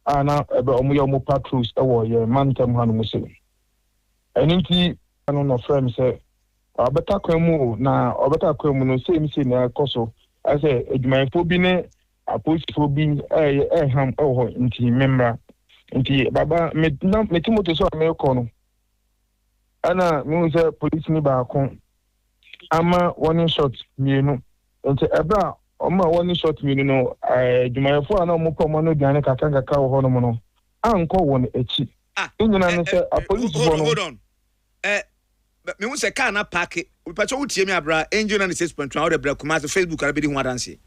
ana ebe omo patrols ewo ye mantem hanu muslim eninti anu no frame say obeta kwemu na obeta kwemu no say mi say na koso ase edwumayefo bi ne aposifo bi ham ewo nti memra nti baba metimoto so ameko no ana mi say police ni ba kon ama warning shot mienu nti ebra oma warning shot mienu no edwumayefo ana mo pomo no duane kakaka wo no mo no anko won echi nyina no say police bo no hold on me won say car na park we pacho wutie mi abra engine na 6.1 how the break kuma Facebook ara be di ho adanse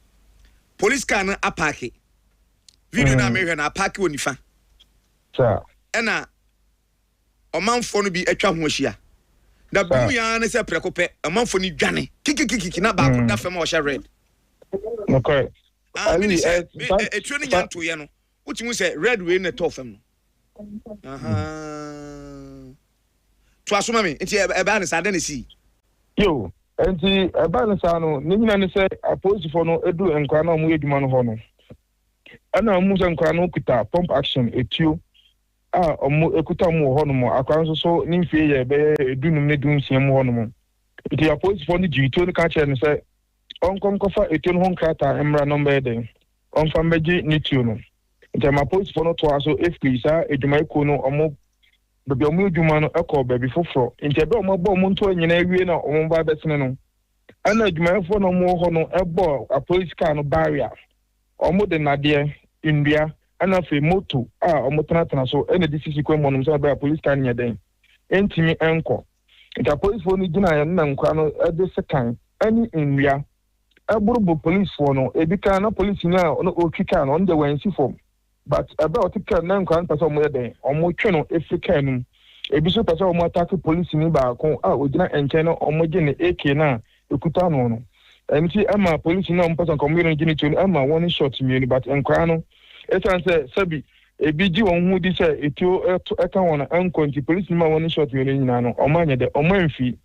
police car na park video na me hwe na park woni fa sir ena omanfo no bi atwa ho ahia da bu ya na se prekope omanfo ni dwane kikikiki na ba ko da fam o sha red okay ali etwe ni nyanto ye no wuti mu se red way na to fam no to asoma me enti e ba na sa da na si yo enti e ba na sa no ni nyina ne se aposifo no edu enkwa na omu eduma no ho no ana omu se enkwa no kuta pump action etuo omu ekuta mu ho no mo akwan so ni mfie ye be edunum ne dun siam ho no mo enti aposifo no jito ni ka che ne se onkonkofa etuo no ho nkrata emra no mbe den onfa mbeji ni tuo no enti ma aposifo no to aso efisa eduma iko no omu bebi omu eduma no ekọ bebi foforo nti ebe omu bo omu nto nyina ewie na omu ba betene no ana eduma efo no mu ho no ebo a police car no barrier omu de nade ndua ana fe moto omu tana so ene disisi kwemo no so ba police car nya den entimi enko nti police fo no gina ya na nkwa no ede sekan ani ndua eburubu police fo no ebika na police nya no okika no nde wansi fom but about the nan kan person mo dey omo twe no Africa num ebi so person omo attack police ni ba kon ogina enche no omo je ne AK na ekuta no no emti ama police na omo person come no gini to ama one shot me but enkwa no esan say sabi ebi ji won hu di say etio eka won ankonti police ni ma one shot me nyina no omo anya de omo amfi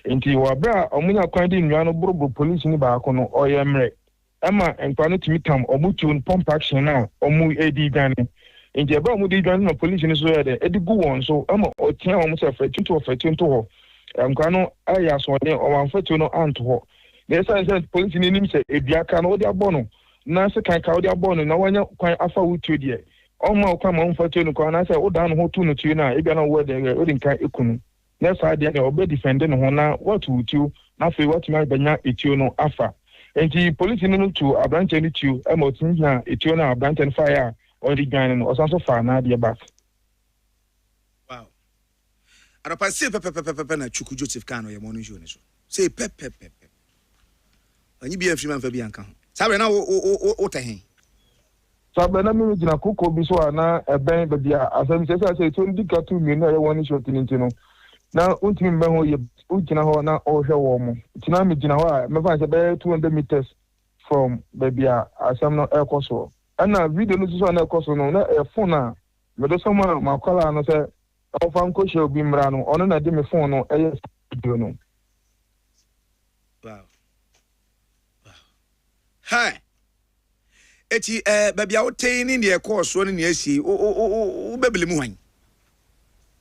nti wa bra omo nya kwan di nwa no buru police ni ba kon no oyemre ama enkwa no timitam omutu pump action na omu edi dwane nje ba omu di dwane na police ni so yede edigu won so ama otia omu se fetu ho enkwa no aya so ne o wan fetu no anto ho the sense police ni nim se ediaka no odi abono na se kan ka odi abono na wanya kwan afa wutu de oma kwa ma fetu no kwa na se oda no ho tu no tu na ebia na wo de odi nkan ekunu na sa de na obe defend no ho na what wutu na fe what ma banya etio no afa enti police no to abranche ni tu emotin na etio na abranche fire on the gun no osanso fa na de back wow arapa se pepe na chuku Joseph Kano ye morning show ni so say pepe anyi bi afri man fa bi anka sabe na o tahen sabe na mi gina kuko bi so na eben be bia asem se se to ndika tu mi na ye morning show tinti no na untimi mbe ho ye ugina ho na ohwe wo mo tina mi gina ho me fa se be 200 meters from babia asam no ekoso ana video no so na ekoso no na phone na me do so ma kwala no se o fa nko she obi mra no ono na de me phone no video no wow hi eti babia wo tei ni de ekoso ni asi o bebele mu hwan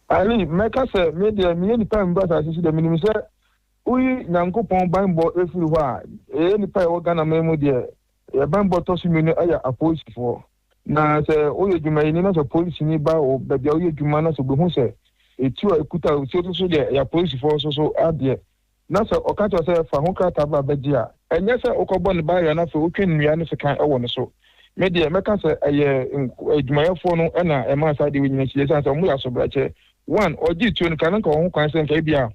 ali meka se media mi ni pa mbasa sisi de minimum se uyi nyankopon banbo efuru ho a ni pa wo gana memu de e banbo to su menu aya aposifo na se oye djuma ni na so police ni ba o bebia oye djuma na so be hu se etu ekuta o so de ya aposifo so ade na se o ka to se fa ho krata ba beji a enye se okobo ne ba ya na fe otwe nnua ne se kan ewo ne so media meka se eye djumayefo no na e ma sa de winyina chi se mu ya so brache one oji tu nka nka ho kwan se nka bia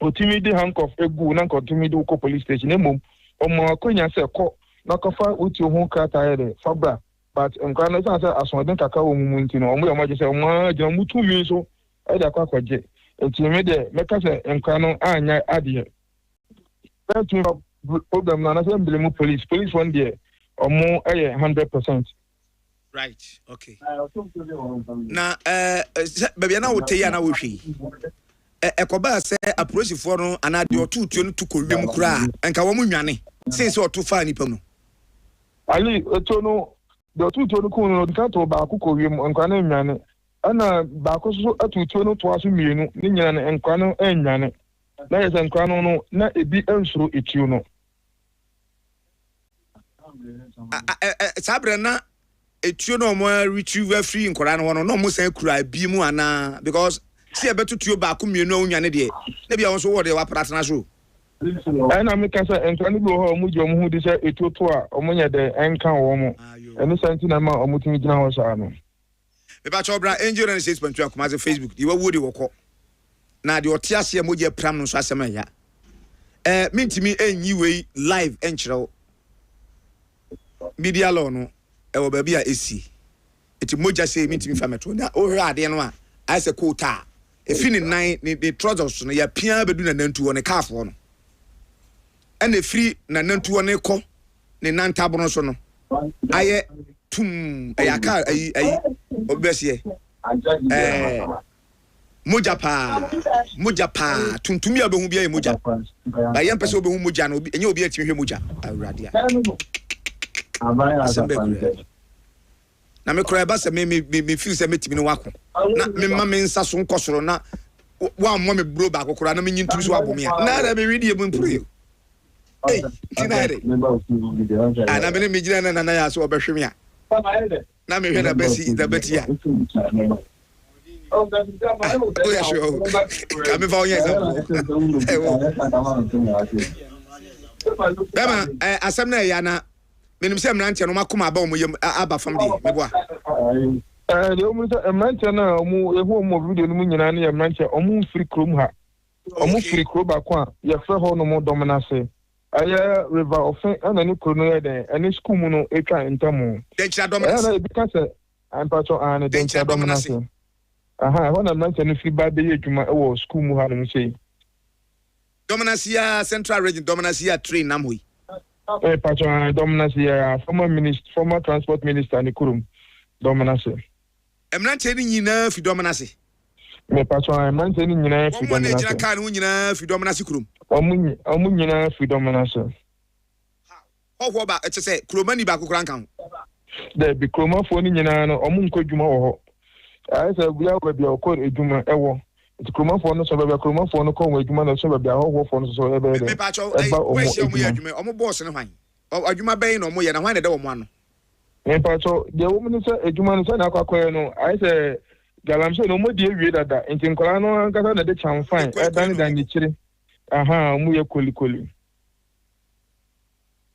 otimidi handcuff egu na nka otimidi ko police station emom omo akonya se ko na kofa uti ho krata yede fabra but nka na se asodin kaka wo mu nti no omo ya maje se omo agina mutu mi so e da kwa kwaje enti me de meka se nka no anya ade that problem na se mbele police one there omo 100%. Right, okay. Na baby na wo tey na wo hwe. Ekoba se approach for no ana de otutu no tukowem kura enka wo mu nwane. Say otu fa nipa no. Ali eto no the two to the corner of the cattle back cook him and Quanam ana baako so atutuo no toa so mienu ne nyina ne nkwa no anyane na yɛ nkwa no na ebi ansuro etuo no sabre na etuo no mo retrieve free nkora no no mo san kura bi mu ana because si e betutuo baako mienu onwane de na bia won so wo de wa pratana so ana me kasa nkwa no bi ho mo je mo hu de sɛ etuo to a omo nya de enka wo mo eno santi na ma omo timi gina ho saa no Eba chobra angel and 6.2 akoma ze Facebook di wo de woko na de otiase e moje pram no so asema ya mintimi enyi wei live enchrew media law no e wo ba bia esi eti moja se mintimi fameto na o hwe ade no a ai se quota e fini nine ni trousers no ya pia bedu na nantu wo ne kafo no ene free na nantu wo ne ko ne nantabro so no aye tum ayaka ayi obese moja pa tuntumi abehu bia moja ba yem pese obehu moja no enye obi atimi hwe moja awurade a na me kura ba se me feel se metimi no wako na me ma me nsa so nkosoro na wa mo me bro ba kokora na me nyintumi so abome a na da me ready e mo mpure hey tinare ana me me gina na ya so obehwe me a na me hwe na besi da betia oh yeah sure come for yes bema asem na ya na menim se mrantie no makoma aba omo yem aba fam de meboa de omo se mrantie na omo ehu omo video no nyina na ya mrantie omo free chrome ha omo free chrome ba kwa ya fe ho no mo dominance aya river ofen ana ni krono ya de ani school mu no etwa ntamo de chira dominance ana ebi ka se ampacho ana de chira dominance aha ho na mrantie no free ba be yedwuma e wo school mu ha no sei dominance ya central region dominance ya train namhoi patron dominance ya former transport minister ni kurum dominance emrantie ni nyina fi dominance me patron emrantie ni nyina fi dominance mo na jira kan wo nyina fi dominance kurum omu nyina fi dominance ho ba ete se kuromani ba kokora nkan de bi kuromafo ni nyina no omu nkodwuma wo ho ai se bia wo bia okor edwuma ewo kuromafo no so bia kuromafo no ko wo edwuma no so bia ho fo no so ebe de me patron we se omu ya edwuma omu boss ne hwan adwuma bɛn no omu ye na hwan ne da wo mu ano me patron de wo mu se edwuma no so na akwakoye no ai se galamse no mo de ewie dada enti nkora no kasa na de chamfan dan dan ni chire aha mu ye kolikoli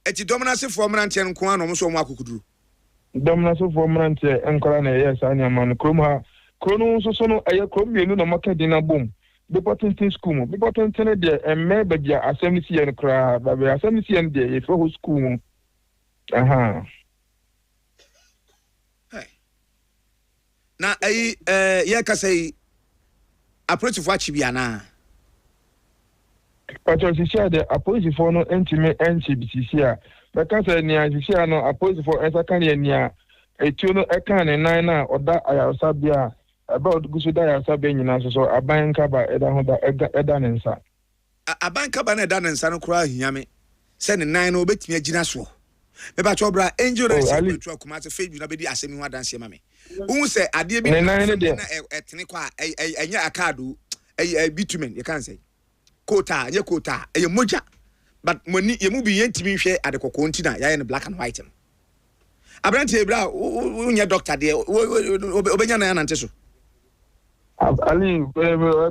eti dominance for mrantie nko an no so mu akukuduru dominance for mrantie enkora na yes anya man krom ha krono so no aye krom mienu na makadi na bom deporting school mu deporting de emme ba bia assembly yen kra ba bia assembly yen de ye for school mu aha na ai ye ka sei approach for achibia na Pacho sisia de approach for no entime NCBCC because ni sisia no approach for ensaka ni a etuo no eka ne nan na oda ayarosabia about gusu da ayarosabia nyina so aban kaba eda ho da eda ne nsa aban kaba na eda ne nsa no kura hiame se ne nan no obetimi agina so me ba chobra angel na se petrol kuma se Facebook na bedi asemi ho adanse ma me hu se ade bi na etene kwa enya akado bitumen you can say quota ye quota ye moja but money ye mu bi yentimi hwe adekoko ntina ya ye black and white abrante ebra unya doctor de obenya na nante so ali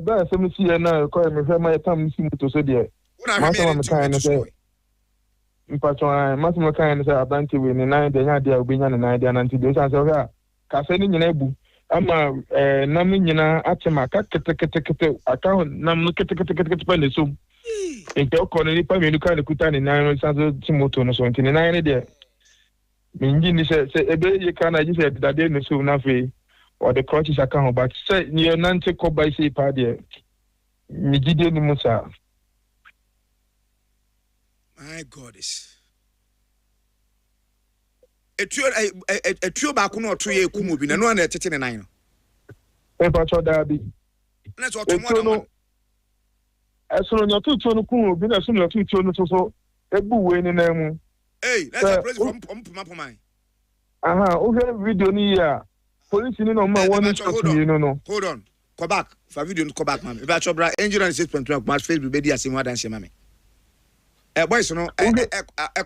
ba se msi ye na ko me fe ma tam msi moto so de ma kan na se mpacho ma kan na se abrante we ni nine de nya de obenya na nine de nante de so se ka se ni nyina ebu ama nam nyina atema ka kete aka nam kete pa leso ente okọ ni pa menu ka ne kuta ni nan sanzo timoto no so ntini nan ne de minji ni se ebe ye ka na ji se dade no so na fe o de crutches aka ho but se ni nante ko ba se pa de mi gide ni musa my god is etuo ba ko no oto ye kumu bi na no na etete ne nan no e pa cho da bi na so oto mo da eso no tutuo no kumu bi na so no tutuo no so ebu we ni na mu hey let's praise from puma Okay, video ni ya. Police ni no man one shot me no. Hold on. Go back. For video go back, man. If I chop bra engine and 6.2 match Facebook be dia same dance mama. Boys no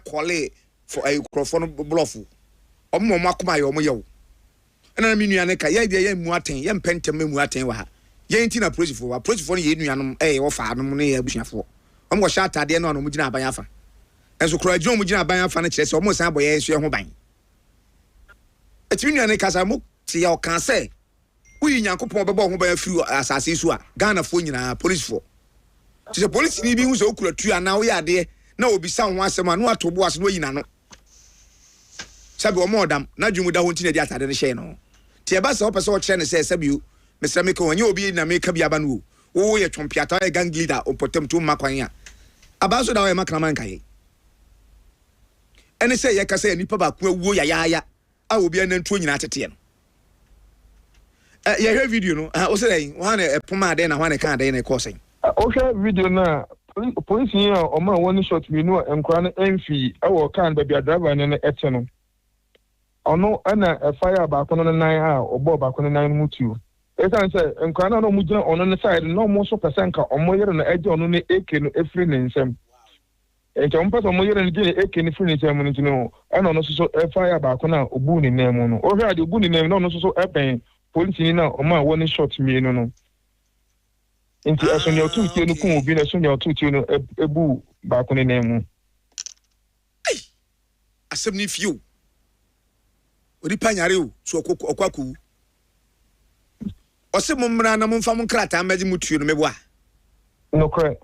quality for a microphone bluff. Omo makoma yo mo yewo. Na me nuane ka ye dia ye mu aten, ye mpentem mu aten wa ha. Ye nti na police for ye nuanom wo fa anom ne ye abusuafo. Omo go sha atade na omo gina aban afa. Enso kro adwon omo gina aban afa na kire se omo san boye enso ye ho ban. Etimi nuane ka sa mo ti ya o kan se uyi nyankopon bebo ho ban afiri asase su a Ghana fo nyina police for. Ti se police ni bi hu se okura tu ana wo ya de na obi sa ho asem anu atobo ase no yina no. Sabi omo odam na dwumu da ho nti na di atade ne hye no. Ti e ba se opese o kire ne se sabi Mr. Meko onye obi na meka bia ba no wo ye twompiata ye gang leader opotem to makwan a abaso da wo ye makraman kai ene se ye ka se nipa ba ku awuo ya a obi anantuo nyina tete no ye hwe video no o se dey wan e poma de na wan e kan de na ko sen o hwe video na police yin o ma one shot me no enkra no emfi awo kan ba bia driver ne ete no ono ana fire ba kono no nan a obo ba kono nan mutu esan say enkra no mu gina ono ne side no mo so person ka omo yere no eje ono ne AK no efri ne nsem enche mo person mo yere ne gina AK ne efri ne nsem no ntino ana ono so fire ba kono obu ne nem no o hwe ade obu ne nem no ono so epen police ni na o ma one shot me no nti eso ne otu tie no kun obi na so ne otu tie no ebu ba kono ne nem asem ni fiu odi panyare o so okwaku ose mumra na mumfa mun krata amaji mutuo no meboa no correct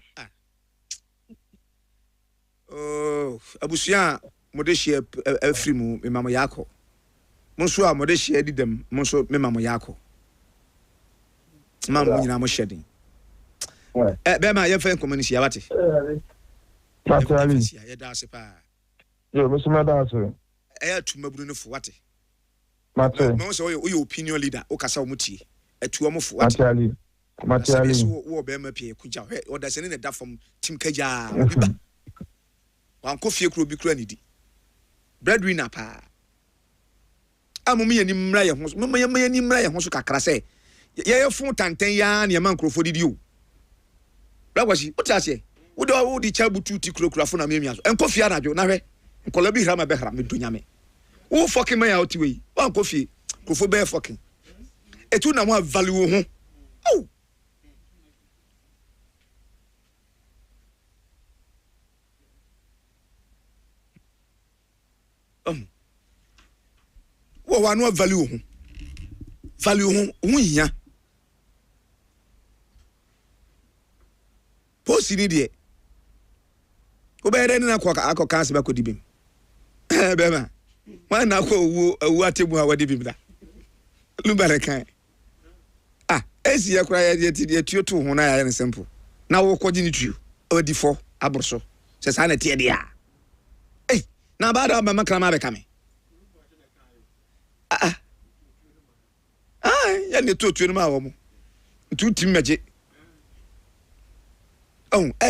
abusia modeshie afri mu memamo yako monso a modeshie didem monso memamo yako mamu nyina mo shedin be ma ye fen community abate naturally ye da se pa yo me suma da se tumaburu no fo wate mate mo so your opinion leader o kasa o mutie atu omfo wate materially wo be ma pie kuja o da se ne da from team kaja obi ba wan ko fie kro bi kro anidi breadwinner pa amomi yani mra ye ho mama yani mra ye ho so kakra se ye fun tantan ya na man krofo didi o blagwashi o ta se wo do wo di chabutu ti krokura na memia so enko fie anajo na hwe nkola bi hra ma be hra me do nyame wo fucking man out we wan ko fie krofo be fucking etu na mo value ho oh wo wa no value ho hia posi ni de ko be de na akọ kan se ba ko dibim be ma wa na ko wu atebu ha wa dibim da lumbare kan esi ya kura ya ti to ho na ya simple na wo ko gini tuo odi fo aborso se sa na tie dia na ba da ba makra ma be kame ya ne to tuo no ma wo mo tu tim meje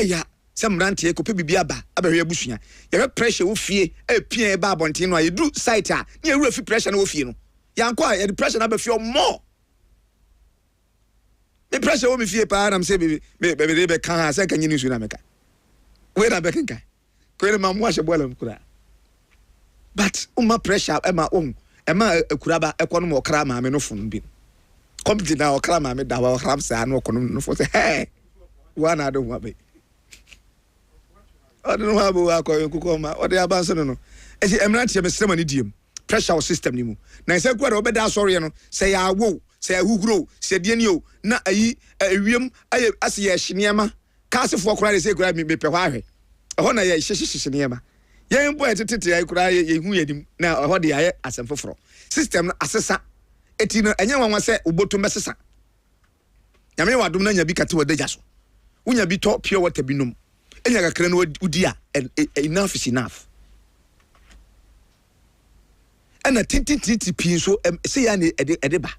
ya samrante ko pe bibia ba abahwe abusua ya pressure wo fie pia ba abonten no ayedu site a ne ewura fi pressure na wo fie no yanko a the pressure na ba fie more the pressure wo me fie pa na mse be kan ha se kan nyini su na meka we na be kan ko ene ma mo ahye bola mkura but pressure ema akura ba ekono mo kra ma me no fun bi compete na okra ma me da wa ram sa na okono no fo se hey wana do wa be I don't know how to go ma or the abanso no enti emrante me sema ni diem pressure system ni mu na se kwa obeda sorry no say ya wo say ahuguro say die ni o na ayi awiem aye ase ye hyeneema kasefo kora say kora me pe hwa ahwe ho na ye hyehyehyeneema ye mbo etetete ayi kora ye hu yedim na ho de aye asem foforo system na asesa eti no enye wanwa se uboto mesesa nyame wadom na nya bi kate wadaja so unya bi to pure water binom enya kakra no udi a enough is enough ana tintintinti pin so say ya ne edeba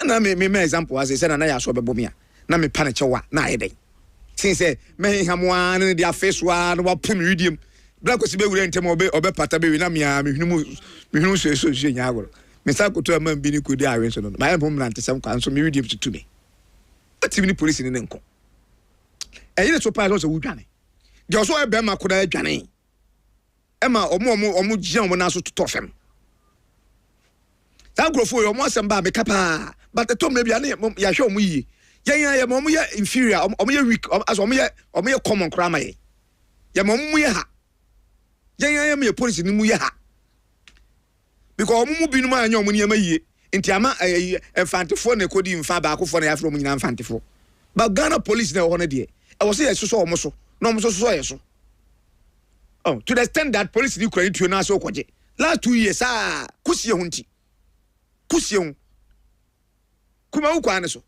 na me example as say na ya so bebo me a na me pa na chewa na ayeden sin say me hamoa ne dia face wa no wa pun redeem black was be with them obe pata be na me hunu so nya agoro me sa koto am bi ni kodi awe so no my homeland sem kwan so me ready to me ati ni police ni nko e so pa so wudwane je so e be ma koda adwane e ma omo jian omo na so to fem ta grofo yo mo asem ba me kapa but the tom na bia na ya hwe omo yi ya mo ya inferior omo ya weak as omo ya common crime ye ya mo ya ha ya me police ni mu ya ha because omo mu binu ma anya omo ni ma yie nti ama enfantefo na kodi mfa ba akofo na ya fro omo nyina enfantefo but Ghana police na ho na de e wo say yeso omo so na omo so yeso to the extent that police ni kura itu na so kwaje last 2 years kusie hunti kusie kuma ukwa ne so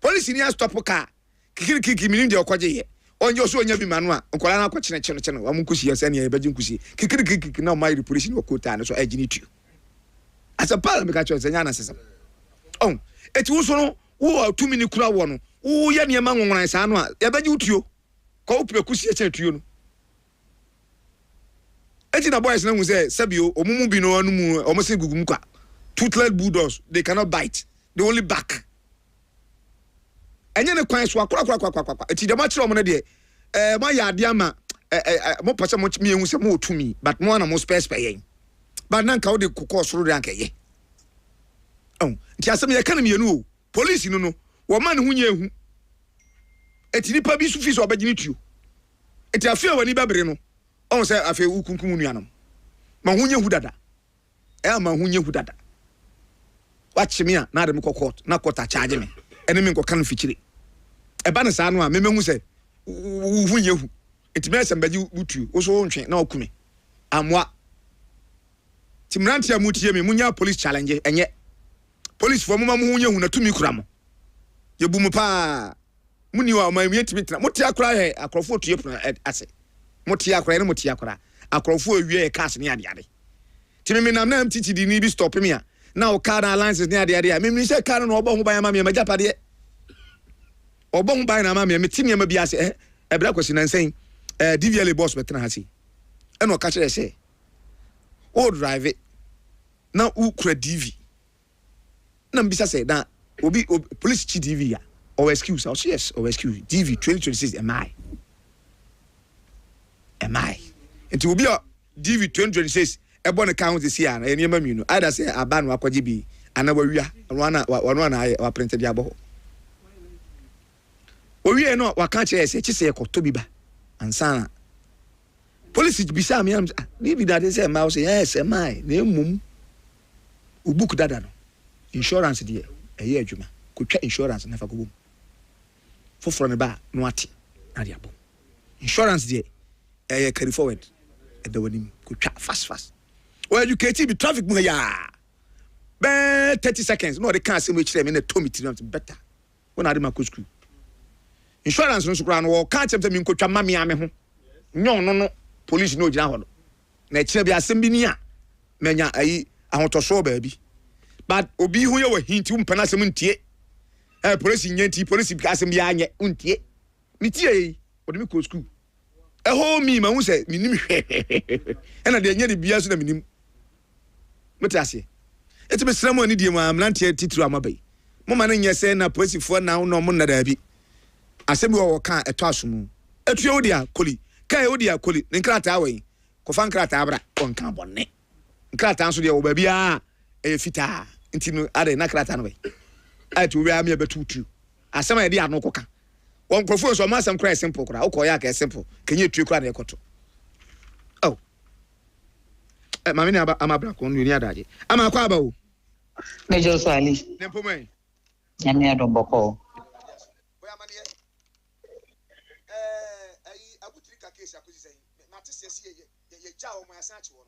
police ni a stop car kikirikiki mini de okwaje ye onye so onya bi manu a nkola na akwa chene wa mu kusie se ne ye beji kusie kikirikiki na my police ni okota ne so agini tu as a parliament ka chose nya na sesam eti wo so no wo 2 mini kura wo no wo ye ne ma nwonwan sa no a ye beji utuo ko upre kusie che tuo no eti na boys na hu say sabio omumu bi no anu mu omo se gugum kwa toothless bulldogs they cannot bite they only bark enye ne kwan so akora eti de ma kire omo ne de ma ya ade ama mo pasa mo mi ehu se mo otumi but mo na mo space yen but nan ka wo de kokọ soro de ankaye nti asem ye kan me nu o police no wo ma ne hu nya ehu eti nipa bi su fi so obagini tuo eti afia wani babere no on say afi ukunkum nuanam ma hu nya hu dada ma hu nya hu dada watch me na de me court na court a charge me ene me nko kan fikire e ba ne sa no a me mehu say hu nya hu eti me sem baji butu wo so ntwe na okume amwa timrantia mutie me munya police challenge enye police for mama mu hu nya hu na tumi kura mo ye bu mu pa muni wa ma mi timi tira muti akura he akrofo tuye puna ase muti akura ne muti akura akrofo awie cash ne ade timi me nam na mtiti di ni bi stop me a na o car alliances ne ade me say car no obo hu ban ma me majapade obo hu ban na ma me timi ma bi ase bra kwesi na nsen DVL boss betena ha si e no ka kire say o drive it na ukura DV na mbisa say na obi police chi DV ya or excuse us yes or excuse DV 2026 am I it will be a DV 2026 e bon account this year na enema minu either say aban wa kwaje bi anawawia wanu na wa print dia bo owie no wa ka che say chise ekoto bi ba ansana police bisa me am DV that say ma say yes am I na emum ubuku dada no insurance dia eye adwuma kotwa insurance na fa ko bom foforo ne ba no ate na dia bom insurance dia carry forward at the wedding kotwa fast well educated be traffic mu ya be 30 seconds no they can say me kire me na tomi tiri better when I dey my school insurance no so kra no ka chemte me nkotwa mame ame ho nyon no police no gina ho no na kire bi asem bi ni a menya ayi ahotoso ba bi but obi hu ye wa hinti umpana asem ntie police nyanti police bi asem bi anye untie mi tie odi mi ko school ho mi ma hu se minim hwe ena de nya de bia so na minim metiase eti be sramo ani die mu amlantie titru amabai mo ma na nya se na police fo na no mo na da bi asem wo ka eto asomu etu ye odi akoli kai odi akoli nkrata awen ko fa nkrata abra on kan bonne nkrata nso de wo ba bia fita nti no ade na krata no we ati we am ye betutu asem ye de anoko ka won krofo so ma asem kra simple kra ukoya ka simple kenye tue kra na ekoto mami na amabra ko nuni adaje ama kwa aba o mejo so ali nempomai nyame adomboko boya mane ayi abutiri ka case akozi sai matese si ye ja o mo asan achi wo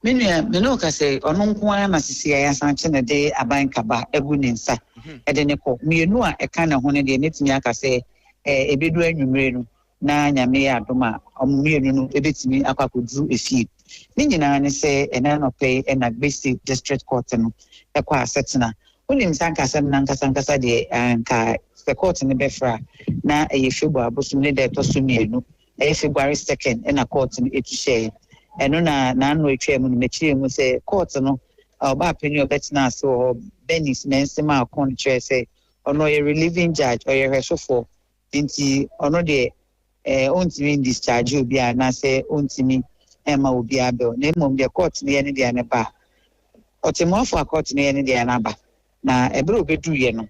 me no ka say ono nko ara masisi ya asan achi ne de aban kaba egu ne nsa e de ne ko mienu a e ka na ho ne de netimi aka say ebedu anwumre no na nyame ya adoma omienu no ebetimi akwakoduru efie ni nyina ne se ena no pay ena basic district court no e kwa asetena unim sankasa na nkasa de anka the court ne befra na eyefebo abosum ne de to so mienu February 2nd and a court in it share. And no no chairman material say court no opinion better so Benny's mensima contract say or no a relieving judge or a so for inti or no de ontimi discharge will be na say ontimi Emma will be a bill name of the court near the anaba or Timor for a court near the anaba na a bro be do yeno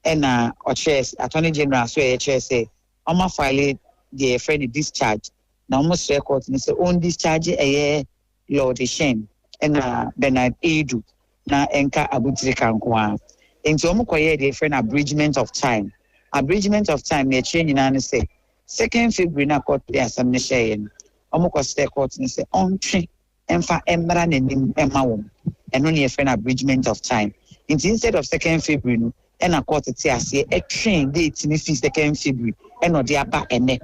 and or chairs attorney general so a chair say Oma file the friend discharge na almost record ni say own discharge a Lord Shen and Bernard Edu na enka abutiri kankwa enti omo koye the friend abridgment of time na change na say 2nd February na court dey asam ne share omo ko stay court ni say on twe emfa emra nanim emawom eno ne friend abridgment of time instead of 2nd February no and a court ti ase a train date ni 2nd February eno dey aba ene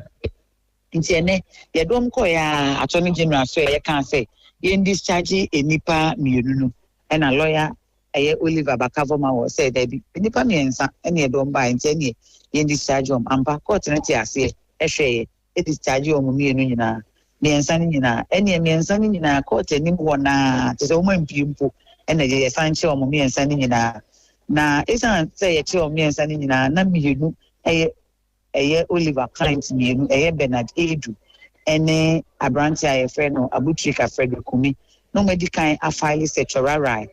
nti ene ye dom ko ya attorney general so ye kan say ye discharge enipa mienu no and a lawyer Oliver Bakavoma was said that nipa miensa ene ye dom ba nti ene ye discharge ampa court na ti ase ehwe ye discharge mienu nyina miensa ni nyina ene miensa ni nyina court enim wona te so mo mpimpo ene ye sanche miensa ni nyina na isa say ye che miensa ni nyina na mienu Oliver client mienu Bernard Edu ene abranti a friend no abutrika Frederick Kumi no medical a file statutory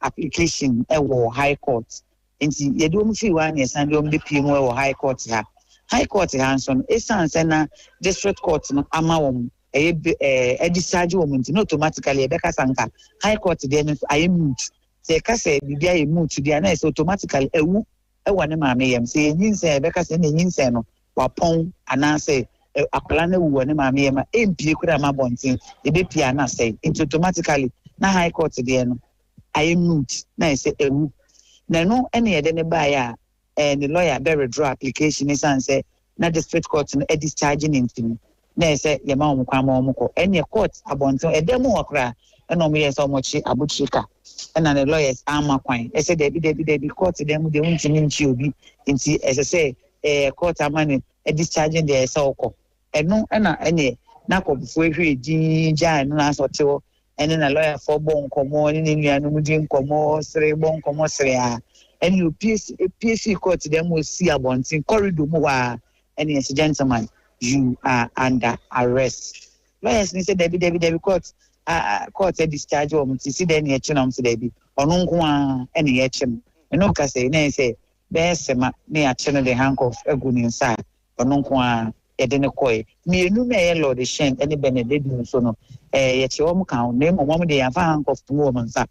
application wo high court nti ye do mfi wan ye san do mbe wo high court ha so isa na district court no ama wom discharge wom nti no automatically be kasanka high court dey no ayemut se ka se bibia yemut dey na automatically ewu ne maame yam se nyinse be ka se na nyinse no wapon anase akwala na wu ne maame yam empie kura ma bontin e be pia na say automatically na high court dey no ayemut na say ewu na no ene ye de ne ba ya the lawyer be withdraw application is and say na district court no discharging him na say ye ma omkwa ma omko ene court abontin e dem okra ene omo ye so omochi abutrika and the lawyers ama kwan e say dey court dem dey untimi nchi obi nti e say court amane discharging the soko eno na ene na kobufu ehwe jinja no na sotewo ene na lawyer for bon komo ni nuanu mu din komo sere bon komo sere a ene you PC court dem will see abontin corridor mu wa ene yes gentleman you are under arrest lawyers ni say dey court court discharge o mti si den ye chinam se dey onu nko a ene ye chim eno ka say na say be sema na ya chino the handcuff egu ni nsa onu nko a ye de ne koy mienu me ye Lord Shen ene Benedict so no ye che wo kan na mo de ya fa handcuff to wo nsa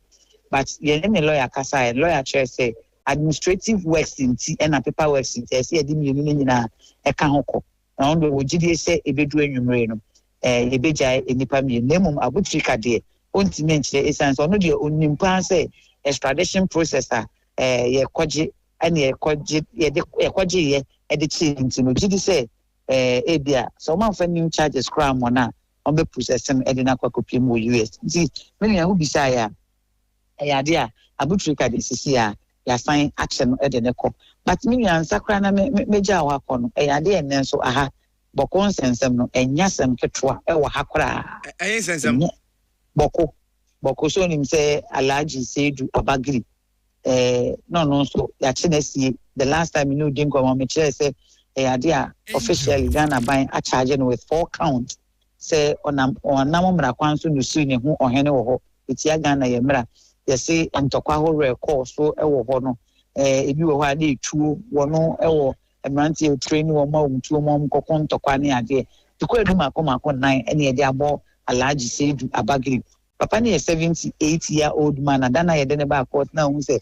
but ye ne lawyer kasa lawyer chair say administrative works inti and paper works inti say ye di mienu ni nyina e ka hoko na on do wogide say ebedu anwumre no ebeja enipa mi nemum abutrika de ontime nchire essence ono de onimpa say extradition processor ye kwaje ani ye kwaje ye de chinti no gidi say ebia so man fa new charges crime ona on be processing e de na kwakopie mu US nti me ya hubisa ya de a abutrika de sisi ya sign action e de ne ko but me ya nsakra na meja wa ko no ya de enen so aha boko nsensem no enyasem ketwa e wo hakora ensensem boko so nim say Alhaji Seidu Abagiri no so ya chinesi the last time you didn't come on me say idea officially Ghana buying a charge with 4 count say onam mra kwanso no su ne ho ohene wo ho etia Ghana ye mra ye say ntokwa ho record so e wo ho no ebi wo ho ade tuo wo no e wo emanti train wo ma umtuo mo mkoko ntokwa ne ade tukwa edu mako 9 ene ye de abo Alhaji Seidu Abagiri papa ne 78-year-old man adana ye de ne ba court na hu say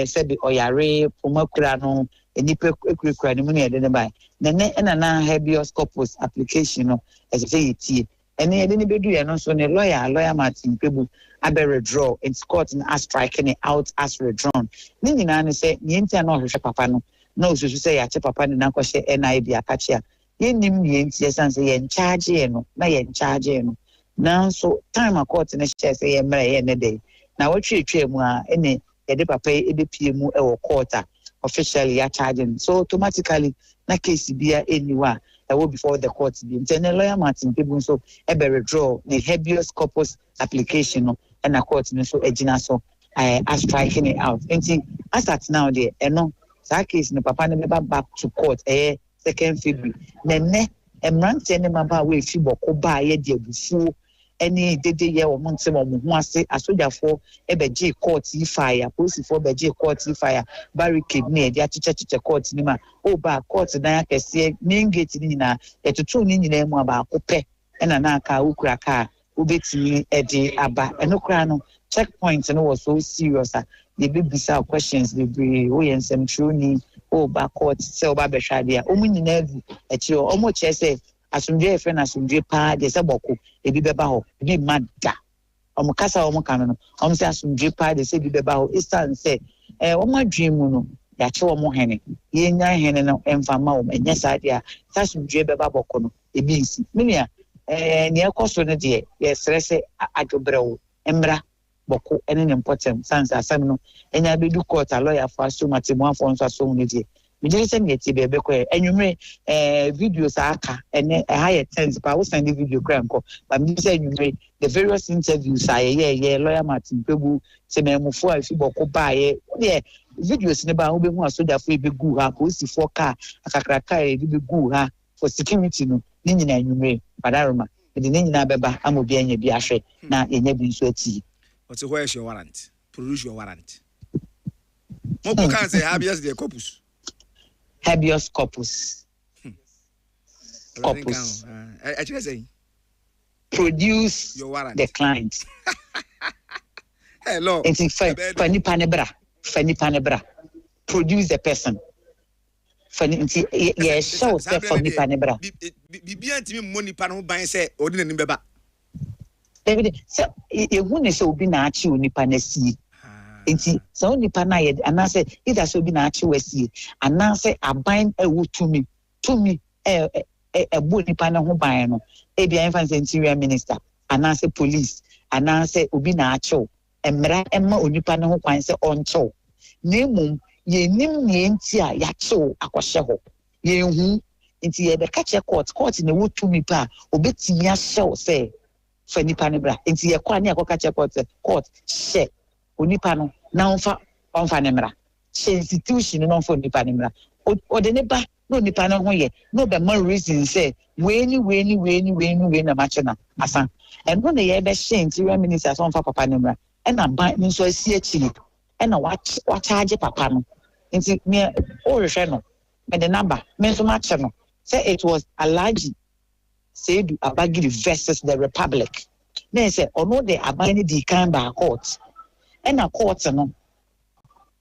said oyare pomakura no enipa ekura ne mu ne de ne ba na habeas corpus application no as say tie ene ye de ne bedu ye no so ne lawyer Martin Pebu abe withdraw in court and striking it out as withdrawn ni nyina ne say yenti na ohwehwe papa no na osusu say ya che papa ne na kwhye NIB akachia yenim yenti yesan say ye charge ye no na ye charge no na so time court ne share say ye mra ye ne dey na wotwetwe mu a ene ye de papa e be pie mu e wo court officially ya charging so automatically na case bia anywhere will before the court be the lawyer Martin people so withdraw the habeas corpus application and a court so ejina so are striking it out. And as at now there that case no papa never back to court 2nd February nene emrante ne maba we fi boko ba ye de bufu any dede ye o monte mo ho ase asojafo ebeje court fire police for beje court fire barricade ne dia chiche court ni ma o ba court na akese main gate ni na etutu ni nyina mu aba akopɛ na na aka ukura ka ubetimi ede aba enokura no checkpoint no was so serious the big bizarre questions they be o yensem truni o ba court se o ba be hwade a o mu nyina vu ekiro o mo che se asundwe efe na asundwe pa de se boko ebi beba ho ebi mada o mo kasa o mo kan no o mo se asundwe pa de se ebi beba ho instant se o mo adwen mu no ya che o mo hene ye nya hene no emfa ma o enya sa de a asundwe beba boko no ebi nsi minia ne ekoso no de ye stress adwobrewo emra boko any important sans asem no enya be du court a lawyer for so matemu afọ nso aso no de me je se me ti be be ko enwumre videos aka ene higher tense pa we send the video crime ko but me say enwumre the various interviews ye lawyer Martin Pebu se me mufo afi boko ba ye de videos ne ba wo be hu asoja fo e be gu ha ko si fo car akakraka e be gu ha for security no ni nyina enwumre padaroma de ni nyina beba amobi anya bi ahwe na enya bi nso ati. Where's your warrant? Produce your warrant. What can say habeas corpus? Habeas corpus. Corpus. Actually, say produce your warrant. The client. Hello. It's Fanny Panebra. Produce the person. Fanny, yes, show Fanny Panebra. Be anti money panel by say, or didn't remember. David, so who is so be natural nipa na see. Enti so nipa na ye anase either so be natural we see anase aban ewu to me bo nipa na ho ban no e bia influence interior minister anase police anase obi natural emra emma onipa na ho kwan se oncho nemum ye nim ne enti a ya chew akwhye ho ye hu enti ye be catch court na wo to me pa obetimi a show say Fanny Panebra. Inti ye kwa ni akoka che court she onipa no na onfa nemra she institution no onfa onipa nemra o de ne ba no onipa no ho ye no be more reason say we ni na machina asan and when ye be she interior minister so onfa papa nemra e na ban nso asi achi e na wa charge papa no inti me o rehwe no me the number me so match no say it was Alhaji said Abagiri versus the Republic. Then say, no, they abide the kind by court. And a court no.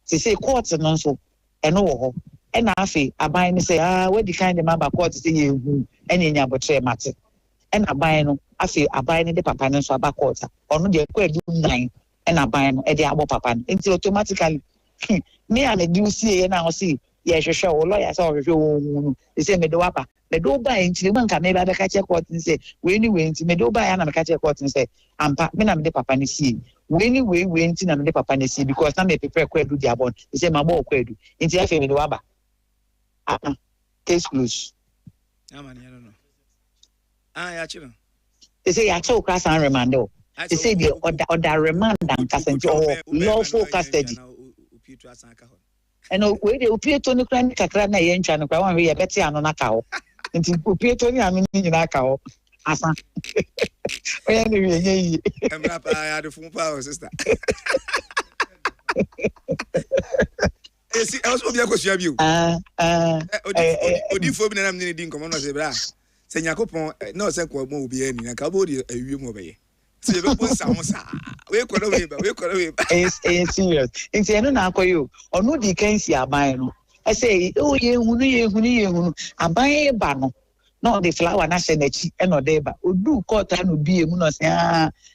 They say court no so and no. And I say abide say, where the kind of member court say you any nyabotre matter. And abide no, I say abide the papa no so about court. Or no, they do 9 and abide no, and they abo papa. Until automatically me and do see and I see. Yes, sure. Lawyer so they say me do apa. Me do buy into man can maybe catch a court and say we anyway into me do buy and catch a court and say ampa me na me de papa ni see. We anyway we into na me de papa ni see because na me prepare kwedu dia bon. They say mama kwedu. Into afi me do aba. Case close. Man, I don't know. Ya chino. They say ya cho class and remand. They say the order remand and custody or lawful custody. And we the upieto no kran kakra na ye ntwa no kwa wan we ye beti ano na ka ho nti upieto ni anu ni na ka ho asa we ni we ye emra pa ya de fun pa sister esi also bi akosua bi o odi fo bi na nam ni di nkomo no se bra se nyakopon na o se ko mo obi ani na ka bo di awie mo be ye se be pon sa mo sa we ko no we ba is serious nti eno na akoyo onu di kan si aban no I say oh ye hunu aban ba no no the flower na she na chi e no dey ba odu court no bie mu no se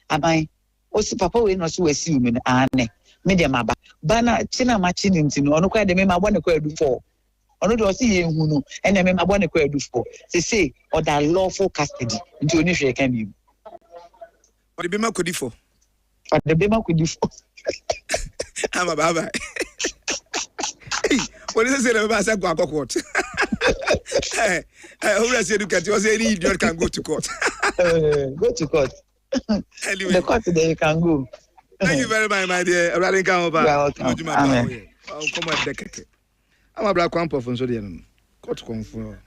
aban o si papa we no so wasi mi ane me dem aba bana china machi nti no onu kwa de me ma bone kwa adu for onu do si ye hunu e na me ma bone kwa adu for say or that lawful custody nti oni hwe kan bi or the bema kodi for I'm a baba. What is it about that court? Who has educated was any idiot can go to court. Go to court. Anyway. The court there you can go. Thank you very much, my dear. Running come welcome. Amen. Come on, Decade. I'm a black one from Sodian. Court confirm.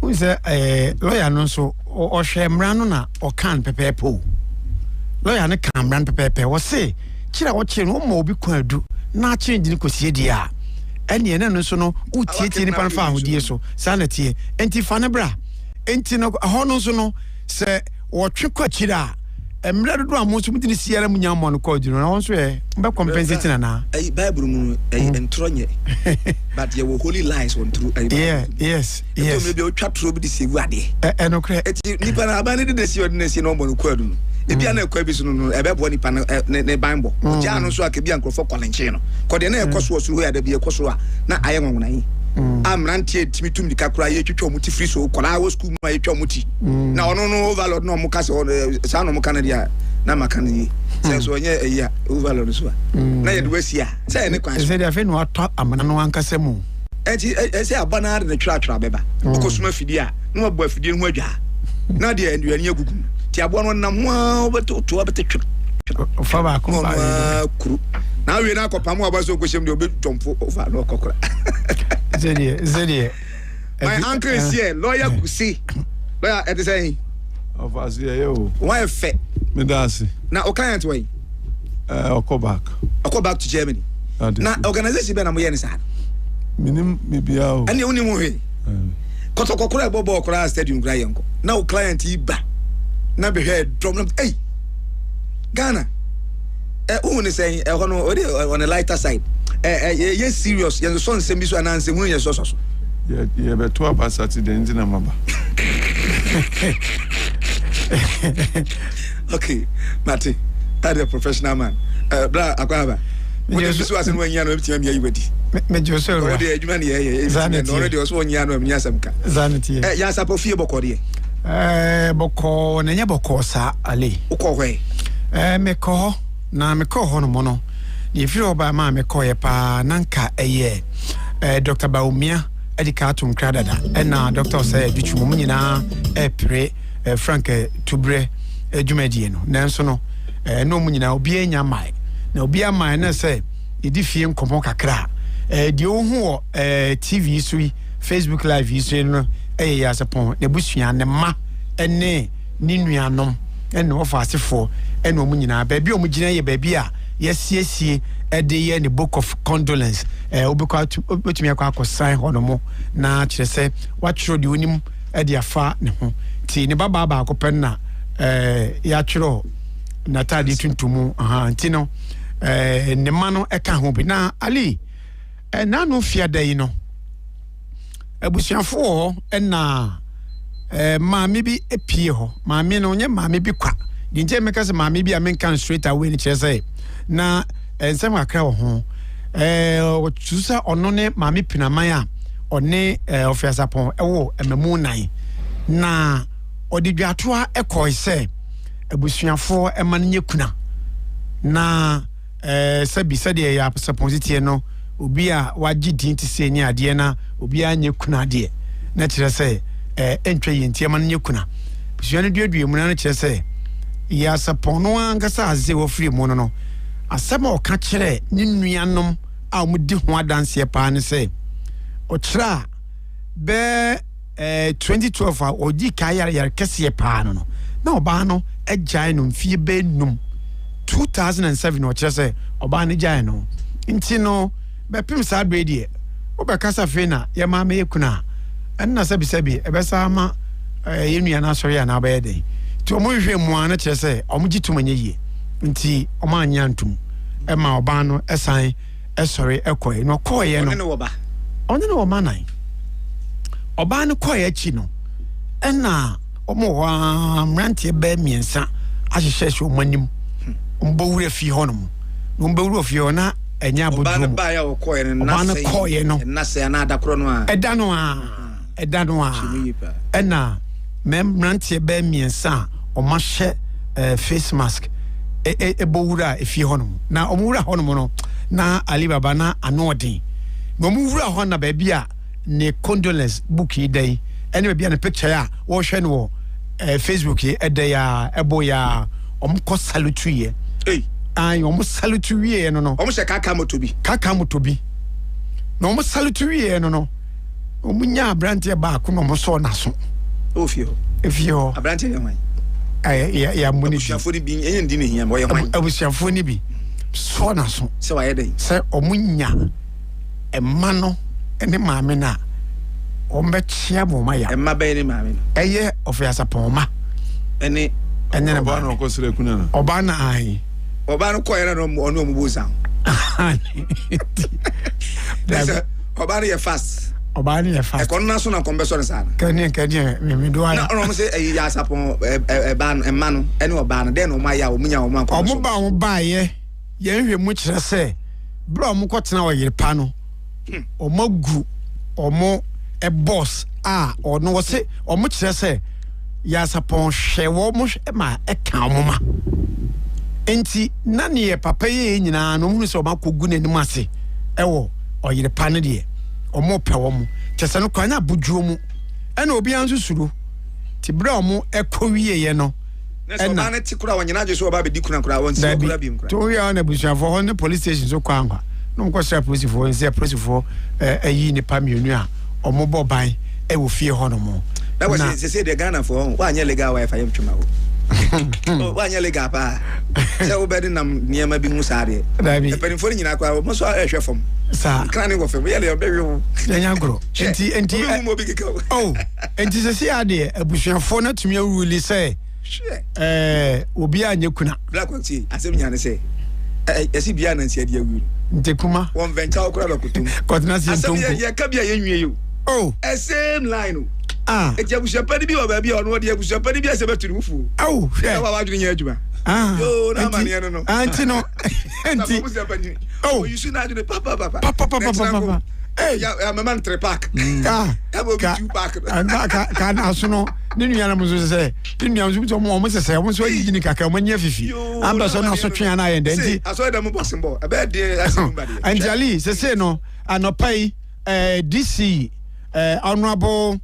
Who is a lawyer no so or shame ranona or can prepare po. Lawyer ne can brand prepare was say, Chira watching no more be quite do, not changing Cosidia. And the end so no, who teach any pan found dear so, sanity, anti fanabra, anti no honos no, say, or trick chida. I'm ready to do most of the Sierra Munyamon called you know, but compensating now. A Bible and Tronye, but you will holy lies on true. Yes. Maybe you'll chat through the sea, Waddy. And okay, Nipan abandoned this your nest in Omo Quadum. If you are not quite soon, a baby pan ne bambo, Jano so I can be uncle for Colangino. Cordena cost was where there be a cosua. Now I am on I'm ranted to me to the Kakra, you chomuti free so, Kolawa school my chomuti. Now, no overload no Mukas or the son of Mocanadia, Namakani. Says one year, overload as well. Now you do see, say any question. Said I think what top a man one Casemu. I say a banana in the church, Rabeba, because my fidia, no boy for doing Waja. Now, dear, and you are near Gugu. Tiabuan Namwa, but to a better trip. Now we are not Pamo about so question to be jump over no cockra. Zeddy. My uncle is here, lawyer Kusi. Lawyer at the saying. Of us here, why a fet? Medasi. Now, a client way. I'll go back. I'll go back to Germany. Now, organization Ben Amoyan. Minim, maybe out. And the only way. Kotokokura Bobo Kora Stadium Grayanko. Now, client Iba. Now be heard from them. Hey, Ghana. Who is saying on a lighter side? Yes, serious. Your son sent me to announce when you're so. Yeah, but 2 hours Saturday in Namaba. Okay, Matty, I'm a professional man. Blah, Aquaba. What is this? Was when you're not here with you. Major, sir, already was 1 year of Yasamka. Zanity. Yes, I prefer Bocori. Boko, Nanyaboko, sir, Ali. Ukowe. Meko. Na meko hono mono if you ba ma meko ye pa nanka eye Dr. Baumia edikatum kradada na doctor say bitwum mu nyina pre Frank Tubre adwumadie no nanso no no mu nyina obi anya mai na obi amai na say edi fie nkomo kakra de ohu TV so Facebook live yi no ya sapon ne busua ne ma ene ni nuanom ene ofasefo ene omu nyina baabi omu gina ye baabi a yesiesie ede ye ne book of condolence obekwa otumi akwa sign hono mo na kire se watchro de onim ede afa ne ho ti ne baba ba akopɛ na ya twro na tade tuntumu nti no ne ma no eka ho bi na ali na no fia dai no abusuafo na maame bi epie ho maame no nye maame bi kwa dinje meka se maame bi amenkan straight away ni kire say na ensem akra wo ho o chusa ono ne maame pinaman a one ofiasapon ewo ememu nan na odidwatoa ekoi se abusuafo emanenye kuna na sabi sade ya saponsitie no obi a wagi din ti se ni ade na obi anye kuna ade na kire say entwe yenti emanenye kuna busuane duadue mu na kire say ya sapono angasa aze wo free mu no asema o ka kire ni nuanom a omudi ho adanse pa ne say o kira be 2012 a odi ka yar kese pa no na oba no agyan no mfie be num 2007 o kire say oba ne gyan no nti no be pim sa bredi o be kasa fe na ye ma me kuna enna sabi ebesa ma ye nuana sori ana ba ye den ti omo hwe mu ana kire say omo gitumanye yie nti omo anya ntum e ma oba no esan esori ekoi no koye no ono no oba nan oba no koye chi no enna omo wa mrantie ba miensa ahyehyɛ so manim mbowura fi hɔ no mbowura fi hɔ na enya abodru oba no ba ya koye no na se na adakoro no a eda no a enna mrantie ba miensa omahye face mask ebowura efi hɔ no na omwura hɔ no no na alibaba na anodin no omwura hɔ na ba bia ne condolence book yi dai ene bia ne picture a wo hwe no Facebook yi edai a ebo ya omko salute ye ai omo salute wie no omo se kaka moto bi no omo salute wie no omo nya abrante ba ko no omo so na so efio abrante ye hwan ya muni abusuafo ni bi enye ndi ne hia mo ye hwan abusuafo ni bi so na so se wa ye dai se omo nya emma no ene maame na ombe chia bo ma ya emma be ni maame no eye ofia sapoma ene na ba no ko sere kuna na oba na ai oba no ko era no ono mu boza oba ye fast e kon na so na kon be so sa na kan me do na ono mo se e ya sapon e ba no emma no ene oba no den no ma ya o munya o ma kon so omo ba ye hwe mu kire se bro mo ko tena o yire pa no omo gu omo e boss ono wo se omo kire se ya sapon hwe wo mo ma e kan mo ma enti na ne papa ye nyina no hu se omo kogu nanim ase ewo oyire pa ne de omo pe wo mo tese no kwanya bujuo mu ena obi anso suru ti bra omo ekowie ye no ena na ti kura wanyina je so oba be di kuna kura won si kura bi mkura to ya na busuafo ho ne police station so kwangwa no mko sha police fo nse police fo ayi ne pa mienu a omo bo ban e wo fie ho no mo na was say the Ghana for wa anya legal wife ayem twema wo wa anya legal pa se wo be nam niema bi mu saade e pani fo nyina kwa mo so ehwe fom sa kan go fom ye le obewe wo nya ngro enti mo bi keka oh enti se si ade abusuafo na tumi awuli se obi anya kuna black wanti asem nya ne se esi bia na nsi ade awu ntekuma won venture okura bakutum kotna si ntompo asem ye ka bia ye nwie yo oh same line e abusuapani bi wa ba bi ono de abusuapani bi asebeturu mufu oh wa wa dwene nya adwuma yo na mani eno no anti no enti oh you should not do the papa ya mama ntre pack ya bo bi 2 pack ka na so no ni nua na mo so se ni nua so mo se mo so yini kaka mo nya fifi amba so na so twen na ye ndenti aso da mo boxing ball e be de asim body anjali se no anopai DC honorable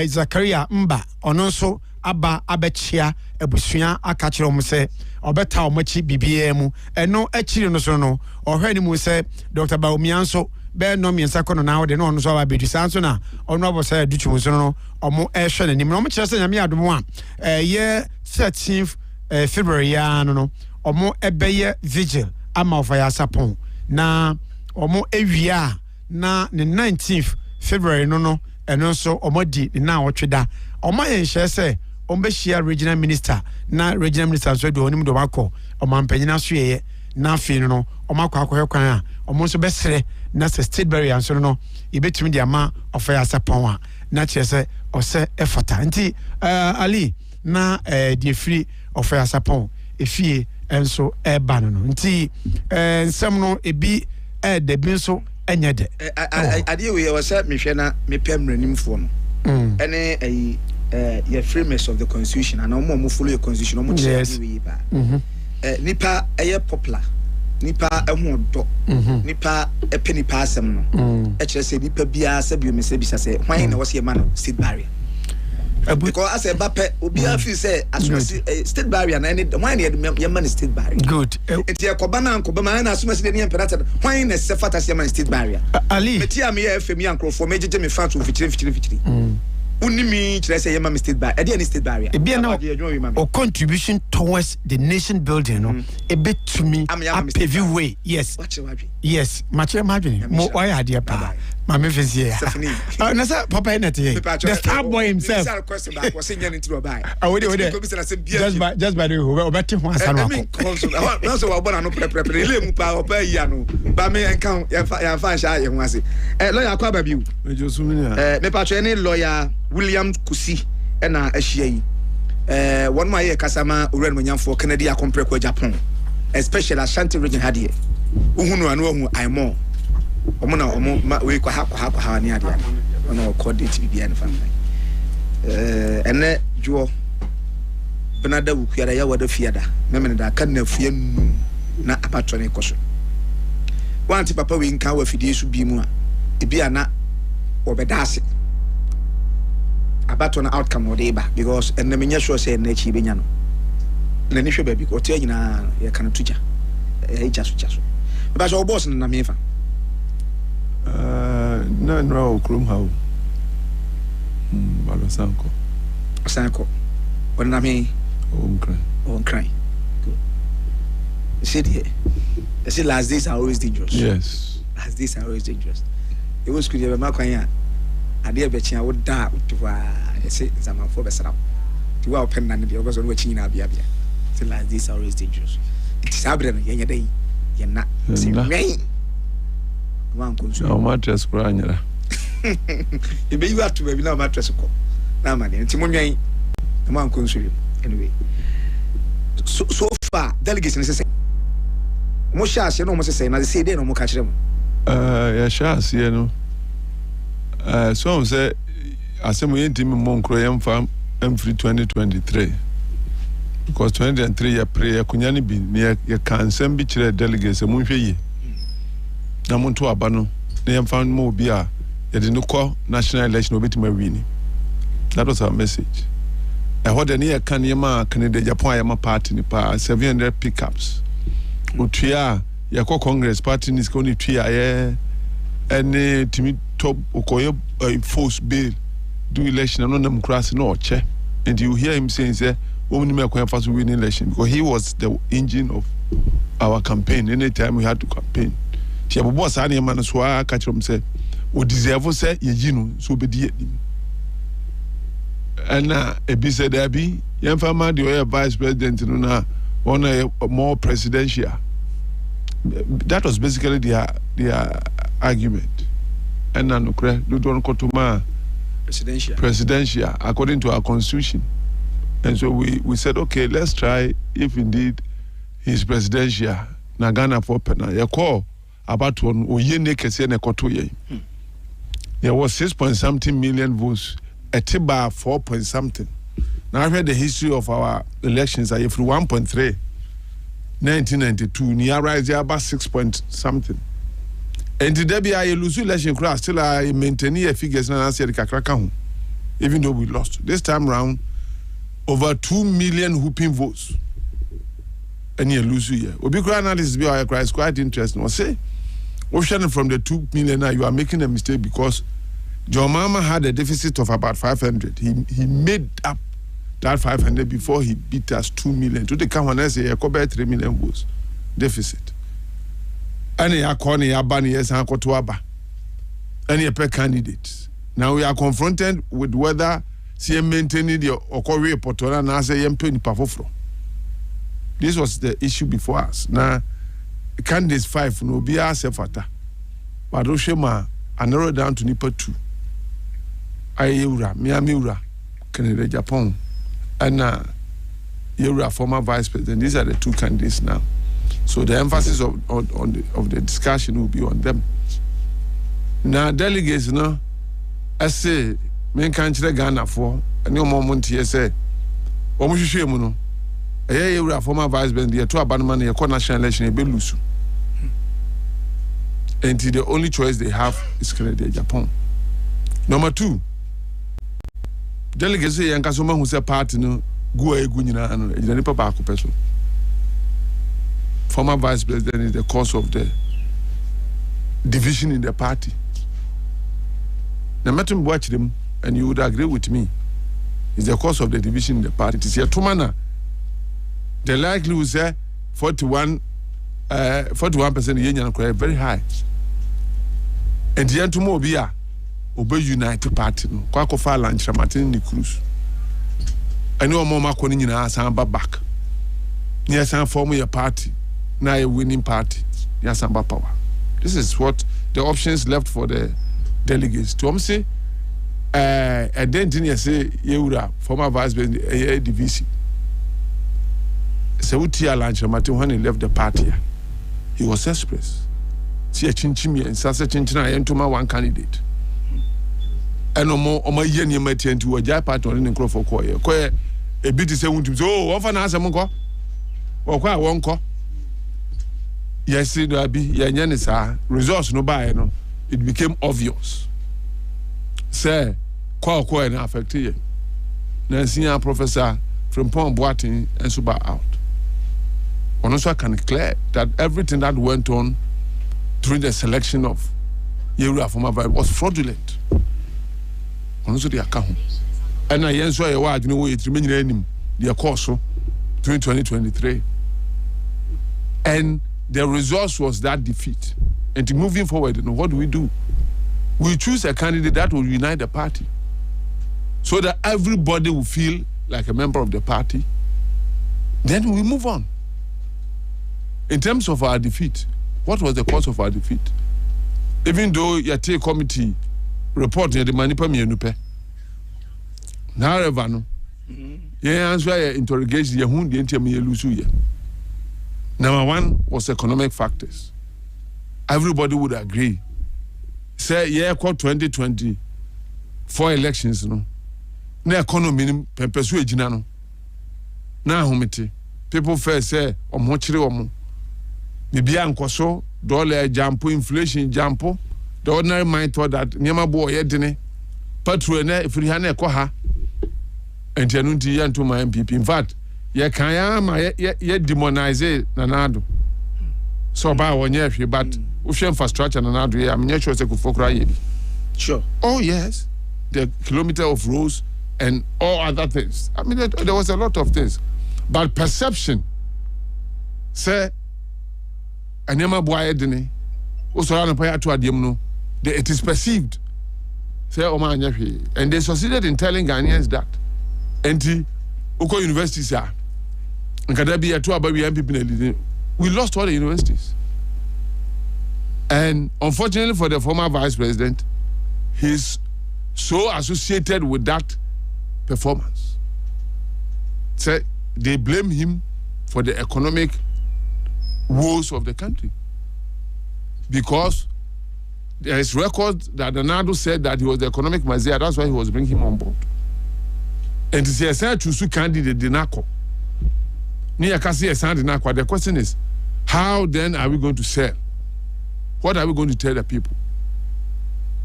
Zakaria Mba ono so aba abechia ebusua aka kire omo se obeta omachi bibia mu eno akire no so no ohwani mu se Dr. Baumianso be no miensa kono na wode no ono so aba bedu sanso na ono abo se duchu so no omo ehwe nanim no omo kire se nyame adom a ye 13th February ya no omo ebeye vigil ama of ya sapon na omo ewia na ne 19th February no eno so omodi na otweda oma ye nhye se ombe share regional minister na regional minister so do onim do makọ omampanyina so ye na afi no omakọ akọ kwan a omo so besere na se state barrier so no ibetumi dia ma ofa ya sapon a na kire se ose efata nti ali na die free ofa ya sapon efie enso eba no nti nsem no ebi de bi so enye de ade we was me hwe na me pemranimfo no ene your framers of the constitution and omo follow your constitution omo check we ba nipa popular nipa ehodo nipa epenipa asem no e kire se nipa bia se bi me se bisa se hwan na wo se ma no state barrier because as a bape obi afi say asumasi state barrier na any hwan na ye man state barrier good enti ekoba na ankoba ma na asumasi de ne imperator hwan na se fata se man state barrier ali metia me ye femi ankrofo mejeje me fat o fichire unimi kire say ye man state barrier e dey any state barrier e be na o contribution towards the nation building no e be to me a pavy way yes machere madwene mo why ade pa ma me fezi ya na sa papa ina te the star boy himself just by the way obeti ho asanu akọ na so wa bona no prepare ile mu pa opa yi ano ba me enkan ya fa sha ye ho ase lawyer akwa ba biu me pa twa ni lawyer William Kusi na ahia yi one ma ye kasama owura no nyamfo Canada akompre kwa Japan especially Ashanti region hadie uhunu anu ohu aimo omo na omo we kwa ha ni ade ono coordinate bibia na family ene juo benada wukuara ya wada fiada memene da kan na fie nu na apatone koso wanti papa we nka wa fidie su bi mu a ebia na obedase about an outcome or deba because and the minya say nechi benyano na ni hwe ba bi ko te nyina ye kana tuja jaso ba so boss na mefa no krum how balo sanko wana me on cry good you see last days are always dangerous. Yes, last days are always dangerous. It was good. You have a makwanya. Ade abechi a would da utwa. You see, zaman for besara. You are open and because on watching na bia. The last days are always dangerous. It's abre no yenya day. Yena. See rain. Wan kunsu. No mattress branyara. You be you have to be na mattress ko. Na man, nti monwan. Wan kunsu. Anyway. So far delegates ni say mo shase no mo say na say dey no mo ka kire mo ya shase no so say asem yenti me mo nkro yem fam free 2023 because 2023 ya prayer kunya ne bi ne ya kansem bi kire delegates mo hwe yi na mo to aba no ne yem fam mo bi a ye de no call national election obetima wini. That was our message. I heard any can yama Canada Japan yama party ni pa 700 pickups. Utria yako Congress party ni skoni tria ye any timi top okoye force bill do election no nam cross no che. And you hear him saying say woman me akwa fast win election because he was the engine of our campaign anytime we had to campaign. Ti abobo sa na yama no so aka kirom say o deserve say ye no so obedi edim. And Ebi said, Abby, young farmer, the vice president, on a more presidential. That was basically their argument. And then, presidential, according to our constitution. And so we said, okay, let's try if indeed he's presidential. Nagana for Pena, you call about one, there was 6.something million votes. A tiba 4 point something. Now I've read the history of our elections. I through 1.3, 1992. Near rise about 6 point something. And today be I lose election class still I maintain a figures and I said kakraka. Even though we lost this time round, over 2 million whooping votes. And you lose here. Obikra analysis be our cry is quite interesting. Or say, from the 2 million now you are making a mistake because John Mama had a deficit of about 500. He made up that 500 before he beat us 2 million. To the count when I say he covered 3 million votes deficit. And he called a ban yes and Kotuaba. And he per candidate. Now we are confronted with whether CM maintaining the Okori Potora and I say Yempeni Pafofro. This was the issue before us. Now candidates 5 no be our sefata. But Roshema I narrowed down to Nipa 2. Ayura, Miamiura, Canada, Japan, and Yura, former vice president. These are the 2 candidates now. So the emphasis of the discussion will be on them. Now delegates, I say, men can't Ghana for a new moment here say, Omushimuno, a Yura, former vice president, the 2 abandonment, a national election, a Belusu. And the only choice they have is Canada, Japan. Number 2. Delegates say Yankasoma who say party no go egunyina ano ejani papa akopeso. Former vice president is the cause of the division in the party. Now metum watch them and you would agree with me. It's the cause of the division in the party. It's here two manner. The likelihood say 41% yenyan very high. And the antumo bia Obe United Party no kwa ko fa lunch Martin ni cruise ani o mo makoni nyina asan ba back ni asan form your party na a winning party ni asan ba power. This is what the options left for the delegates to say identity say Yewura former vice president ADVC so utia lunch Martin when he left the party he was express see a chinchimi and sasa chinchina yentoma one candidate. And no more yen you might tend to a jai part on the crop for choir. Quay a bit is a wound to so often as a monko or quite one co. Yes, it will be Yanisa resource no buy no. It became obvious say kwa na affect ye na senior professor from Pon Boatin and Suba out. On also can declare that everything that went on through the selection of Yeru Afoma was fraudulent. On also the account. And I answer a word, you know, it's remaining the course during 2023. And the result was that defeat. And moving forward, you know, what do? We choose a candidate that will unite the party so that everybody will feel like a member of the party. Then we move on. In terms of our defeat, what was the cause of our defeat? Even though Yate committee report the Manipa Mienupe, however, no, answer interrogation, Number one was economic factors. Everybody would agree. Say, 2024 elections, no. Na economy pempesu ejina no. Na homete. People first say, omochire omo. Bibia nkoso, dollar jump, inflation jump. The ordinary mind thought that nyama bo yedene. Petrol na ifiri ha na ekoha. Enti anu nti ya nto my MPP. In fact, ye kan ya ma ye demonize Nanado. So ba wonye hwe but we infrastructure Nanado ye am sure say kufokra ye. Sure. Oh yes. The kilometer of roads and all other things. I mean there was a lot of things. But perception say anyama bo ayedene. Osora no pa to adiem no. It is perceived. Say o ma anya hwe. And they succeeded in telling Ghanaians that enti uko universities are nkadabi atu ababi MPP na leading. We lost all the universities. And unfortunately for the former vice president, he's so associated with that performance. So they blame him for the economic woes of the country. Because there is record that Nanado said that he was the economic messiah, that's why he was bringing him on board. And to say a choose candidate Dinako. The question is, how then are we going to sell? What are we going to tell the people?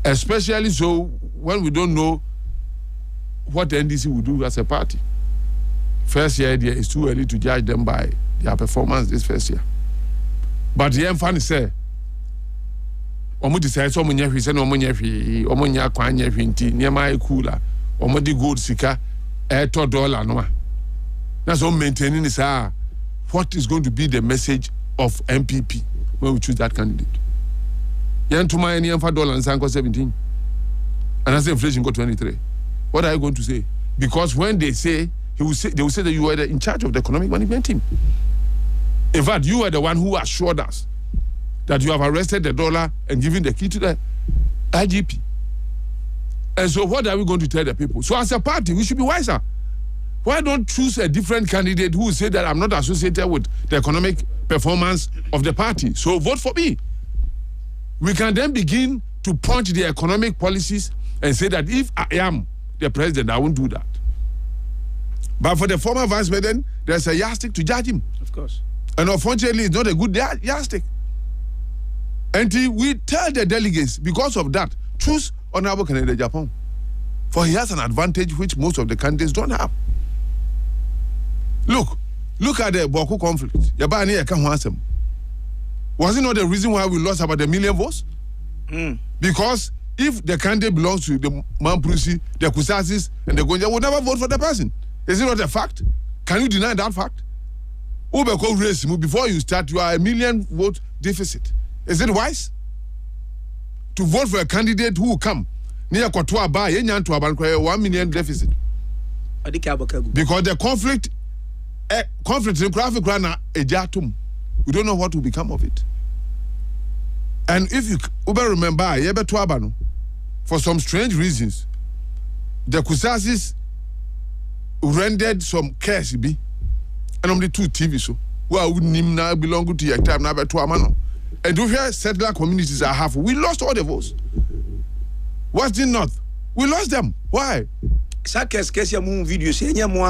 Especially so when we don't know what the NDC will do as a party. First year idea is too early to judge them by their performance this first year. But the funny say, omo decide so munya hwi se na omo nya hwi, omo nya kwan nya hwi nti niema e cooler, omo di gold sika $1 no a. That's all maintaining this. What is going to be the message of MPP when we choose that candidate? Yantuma any $4 and Sanko 17. And as inflation go 23. What are you going to say? Because when they say, they will say that you were in charge of the economic management team. In fact, you are the one who assured us that you have arrested the dollar and given the key to the IGP. And so what are we going to tell the people? So as a party, we should be wiser. Why don't choose a different candidate who will say that I'm not associated with the economic performance of the party? So vote for me. We can then begin to punch the economic policies and say that if I am the president, I won't do that. But for the former vice president, there's a yardstick to judge him. Of course. And unfortunately, it's not a good yardstick. And we tell the delegates, because of that, choose Honorable Kennedy Japan. For he has an advantage which most of the candidates don't have. Look at the Boku conflict. Was it not the reason why we lost about 1 million votes? Because if the candidate belongs to the Mamprusi, the Kusasis, and the Gonja, would never vote for the person. Is it not a fact? Can you deny that fact? Before you start, you are 1 million vote deficit. Is it wise to vote for a candidate who will come near Kwatwa Ba, 1 million deficit? Because the conflict in Krafik we don't know what will become of it. And if you remember, for some strange reasons, the Kusasis rendered some cash and only 2 TV so well would now belong to your time now to Amano. And we hear settler communities are half. We lost all the votes. What's the North? We lost them. Why? Video saying I know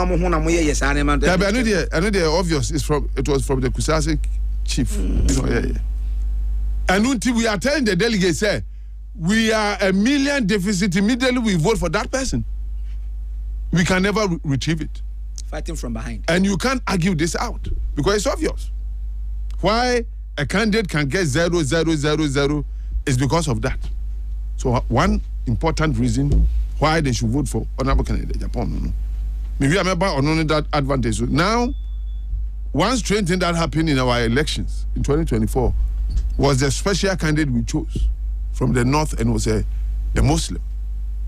the obvious is it was from the Kusasi chief. You know, And until we are telling the delegates, say, we are a million deficit, immediately we vote for that person. We can never retrieve it. Fighting from behind. And you can't argue this out because it's obvious. Why a candidate can get 0.0000 is because of that. So one important reason why they should vote for Honorable Kennedy Japan. Maybe I'm about on only that advantage. So now, one strange thing that happened in our elections in 2024 was the special candidate we chose from the north and was a Muslim.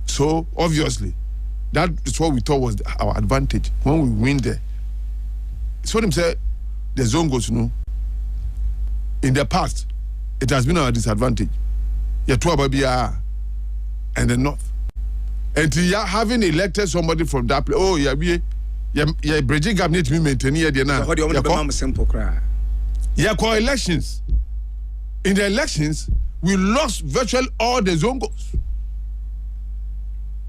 So obviously, that is what we thought was our advantage when we win there. So them say the zone goes, in the past, it has been our disadvantage. Yatuababia and the north. And having elected somebody from that place, Bridget Cabinet to be maintained here. Elections. In the elections, we lost virtually all the zongos.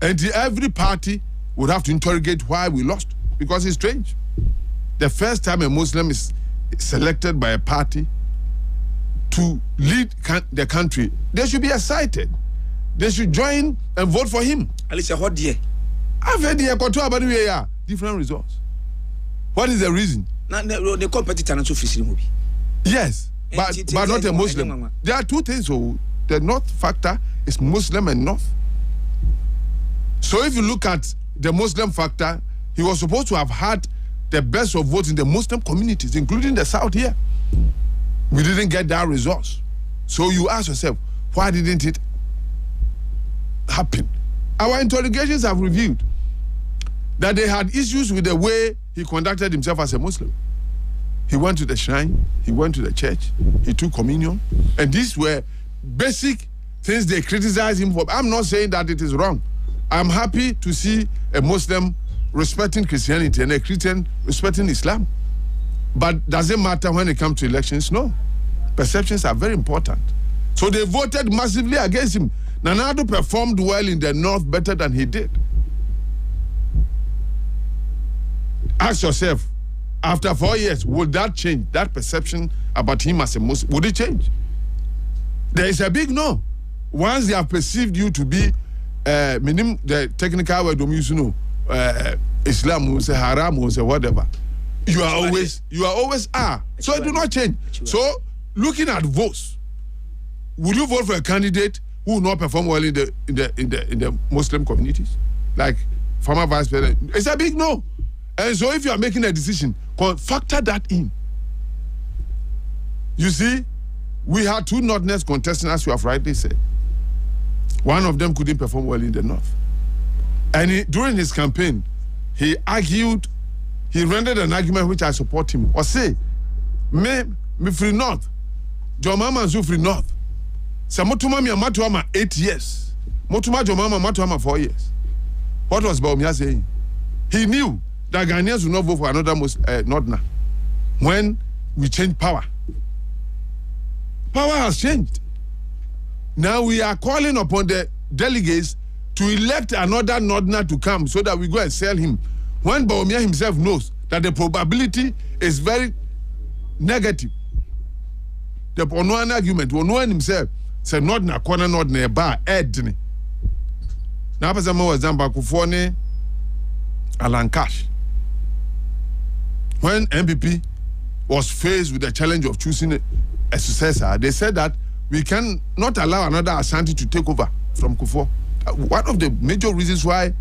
And every party would have to interrogate why we lost, because it's strange. The first time a Muslim is selected by a party to lead the country, they should be excited. They should join and vote for him. At least a hot year. I've heard the different results. What is the reason? The competitor and so yes, but not a Muslim. There are two things. So the North factor is Muslim and North. So if you look at the Muslim factor, he was supposed to have had the best of votes in the Muslim communities, including the South here. We didn't get that results. So you ask yourself, why didn't it happen? Our interrogations have revealed that they had issues with the way he conducted himself as a Muslim. He went to the shrine, he went to the church, he took communion, and these were basic things they criticized him for. I'm not saying that it is wrong. I'm happy to see a Muslim respecting Christianity and a Christian respecting Islam. But does it matter when it comes to elections? No. Perceptions are very important. So they voted massively against him. Nana Addo performed well in the north, better than he did. Ask yourself, after 4 years, would that change? That perception about him as a Muslim, would it change? There is a big no. Once they have perceived you to be the technical word Islam, say haram, say whatever. You are always So it do not change. So looking at votes, would you vote for a candidate who will not perform well in the Muslim communities, like former vice president? It's a big no. And so if you are making a decision, factor that in. You see, we had two Northerners contesting, as you have rightly said. One of them couldn't perform well in the North. And during his campaign, he rendered an argument which I support him. Or say, me free North, John Mama Zu free North. So Motuma mi amatuama 8 years. Motuma John Mama amatuama 4 years. What was Baumia saying? He knew that Ghanaians would not vote for another Northerner when we change power. Power has changed. Now we are calling upon the delegates to elect another Northerner to come so that we go and sell him. When Baumia himself knows that the probability is very negative. The one argument, one himself said Northerner, corner Northerner, bar, Edney. Now, for example, Kufone Alan Cash. When MPP was faced with the challenge of choosing a successor, they said that we can not allow another Ashanti to take over from Kufuor. One of the major reasons why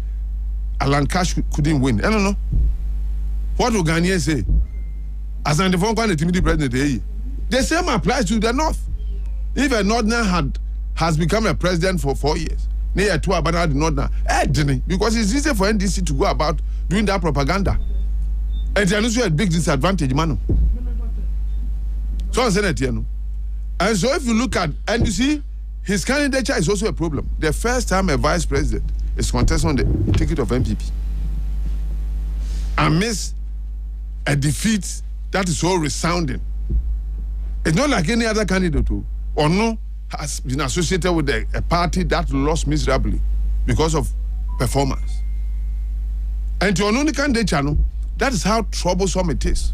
Alan Cash couldn't win. I don't know. What will Ghanaians say? Asante Fonko and the president, the same applies to the North. If a Northerner has become a president for 4 years, near to about the Northerner, because it's easy for NDC to go about doing that propaganda. And they also a big disadvantage, man. So I'm saying it, and so if you look at, and you see, his candidature is also a problem. The first time a vice president is contesting on the ticket of MPP amidst a defeat that is so resounding. It's not like any other candidate or no has been associated with a party that lost miserably because of performance. And to an only candidate channel, that is how troublesome it is.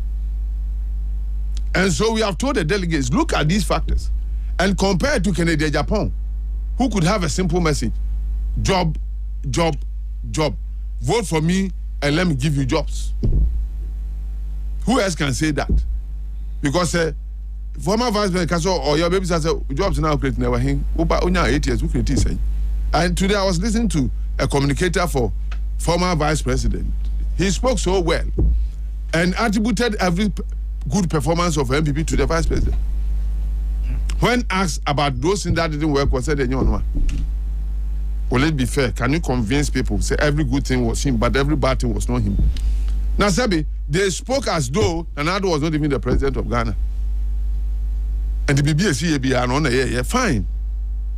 And so we have told the delegates, look at these factors and compare it to Kennedy Japan. who could have a simple message: job, job, job. Vote for me and let me give you jobs. Who else can say that? Because former vice president or your baby says jobs now creating never him. Onya 8 years we create. And today I was listening to a communicator for former vice president. He spoke so well and attributed every good performance of MPP to the vice president. When asked about those things that didn't work, was said, well, let's be fair. Can you convince people? Say every good thing was him, but every bad thing was not him. Now, Sebi, they spoke as though Nana was not even the president of Ghana. And the BBC are on the air, fine.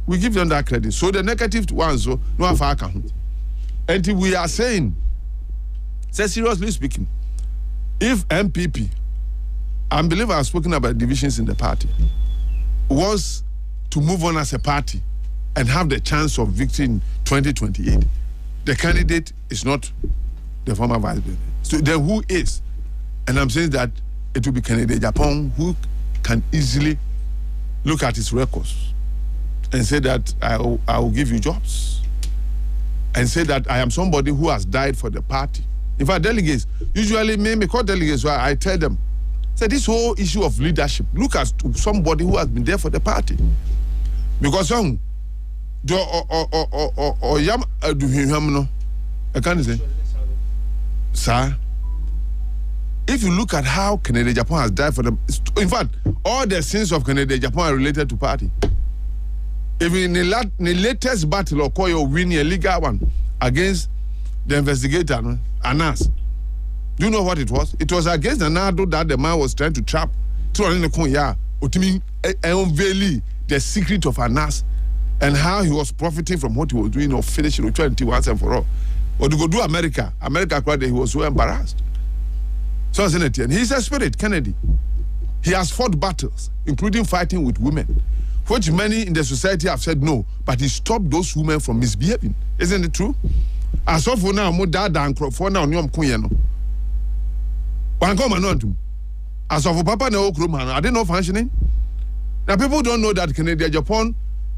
We give them that credit. So the negative ones, so no afar can. And we are saying, say seriously speaking, if MPP, I believe I've spoken about divisions in the party, wants to move on as a party and have the chance of victory in 2028, the candidate is not the former vice president. So then who is? And I'm saying that it will be Kennedy Japan, who can easily look at his records and say that I will give you jobs, and say that I am somebody who has died for the party. In fact, delegates, usually me call delegates, so I tell them, say this whole issue of leadership, look at somebody who has been there for the party. Because I can't say, sir, if you look at how Kennedy Japan has died for them, in fact, all the sins of Kennedy Japan are related to party. Even in the latest battle, Okoye winning a legal one against the investigator, Anas. Do you know what it was? It was against Nanado that the man was trying to trap. Unveil the secret of Anas and how he was profiting from what he was doing of finishing with 20 once and for all. But to go do America cried that he was so embarrassed. So he's a spirit, Kennedy. He has fought battles, including fighting with women, which many in the society have said no, but he stopped those women from misbehaving. Isn't it true? As of now, mo dada and for now, nyom kunyeno. As of Papa na Okrumano, are they not functioning? Now people don't know that Kennedy Japan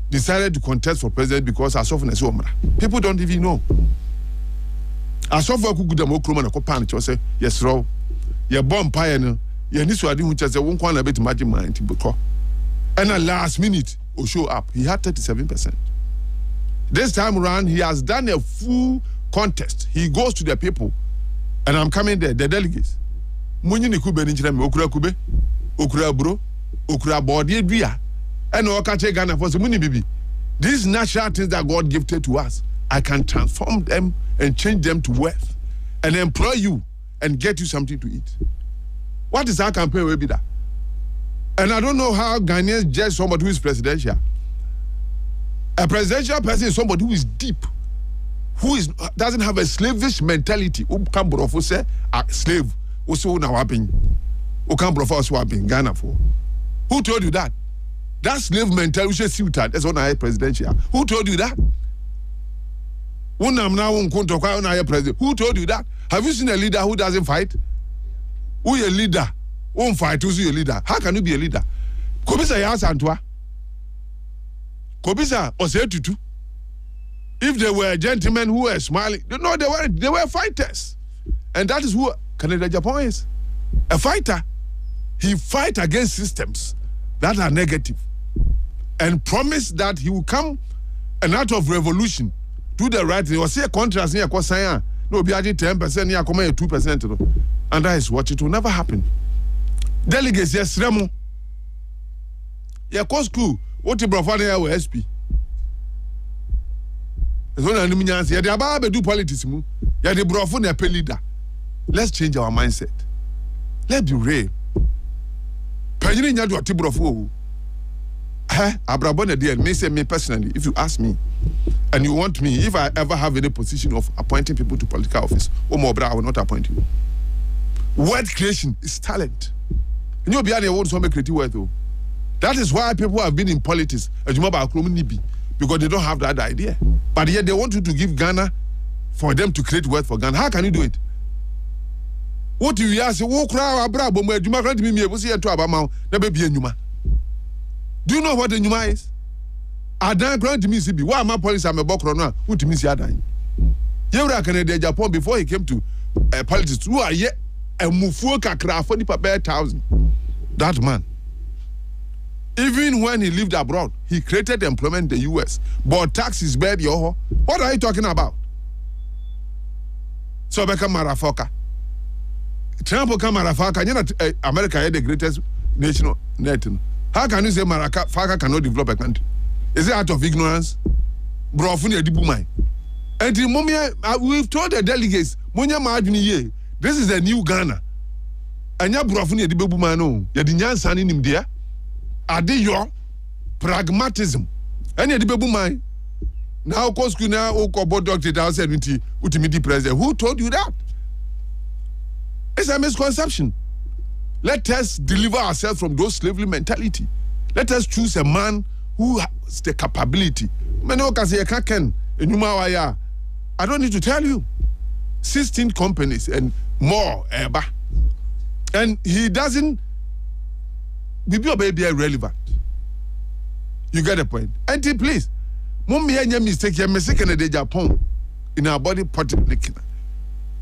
decided to contest for president because as of Nesomra. People don't even know. As of Okudam Okrumano Kopan, say yes, raw. Your bomb pioneer, your Niswadi, which has a 1 bit imagine mind. And at last minute, will show up. He had 37%. This time around, he has done a full contest. He goes to the people, and I'm coming there, the delegates. Munyi kube ninjirame okura kube, okura bro, okura body bia, and okache Ghana for muni bibi. These natural things that God gifted to us, I can transform them and change them to wealth, and employ you and get you something to eat. What is our campaign will be that? And I don't know how Ghanaians judge somebody who is presidential. A presidential person is somebody who is deep, who doesn't have a slavish mentality. Who can brofo say a slave? Also now happening. Who can brofo also happening Ghana for? Who told you that? That slave mentality is suited. That's what I presidential. Who told you that? Who told you that? Have you seen a leader who doesn't fight? Who is a leader? Won't fight, who's your leader? How can you be a leader? Kobisa Yas Antoa. Kobisa Osetutu. If they were gentlemen who were smiling, no, they were fighters. And that is who Kennedy Japan is. A fighter. He fight against systems that are negative and promise that he will come an act of revolution, do the right thing. He will see a contrast near Kosaya. No, be adding 10%, near 2%. And that is what it will never happen. Delegates, yes, Remo. Yeah, cost crew. What you brought for the SP? It's one of the minions. Yeah, they are about to do politics. Yeah, they brought for the leader. Let's change our mindset. Let's be real. Pajini nyadu atibro for. Abrabone dear, may say me personally, if you ask me, and you want me, if I ever have any position of appointing people to political office, I will not appoint you. Word creation is talent. And you'll be able to make creative word though. That is why people have been in politics, because they don't have that idea. But yet they want you to give Ghana for them to create wealth for Ghana. How can you do it? What do you ask? Do you know what the Numa is? Adan grant me see be why my police am a bokro no who to me see adan. Yewra Canada Japan before he came to politics who are ye a mufuo kakra for nipa be 1,000. That man. Even when he lived abroad, he created employment in the US. But taxes bad yo. What are you talking about? So become Marafoka. Trump become Marafaka. You know, America is the greatest nation net. How can you say Marafaka cannot develop a country? Is it out of ignorance? Brofuni edibumai. And the moment we've told the delegates, this is the new Ghana. And ya brofuni edibumai no. Ya dinyan sani nimdia. Ade your pragmatism. And ya edibumai. Now, cause kuna uko doctor that said utimidi president. Who told you that? It's a misconception. Let us deliver ourselves from those slavery mentality. Let us choose a man who has the capability. I don't need to tell you. 16 companies and more. And he doesn't be relevant. You get the point. And please, Mummy mistake, you're mistaken in Japan in our body politic.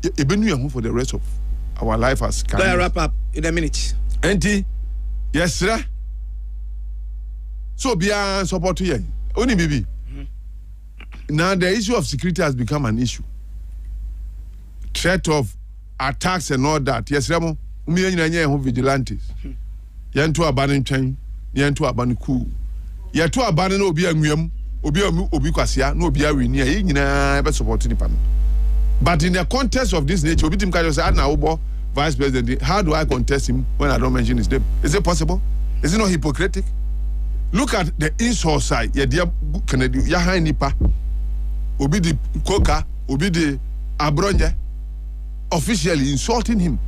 You've been here for the rest of our life as Let me wrap up in a minute. Auntie, yes, sir. So be a support to you. Only baby. Now the issue of security has become an issue. Threat of attacks and all that. Yes, Ramo. Vigilantes. Yantu abandon chain. Yantu abandon cool. Yantu abandon obi amuyam. Obi kwasia. No obi awini. Yina ebe support the panel. But in the context of this nature, Obi Timkajo said, "Now, Vice President, how do I contest him when I don't mention his name? Is it possible? Is it not hypocritic? Look at the insult side. Yeah, dear Kennedy, Yaha Nipa, Obi the Koka, Obi the Abronja, officially insulting him.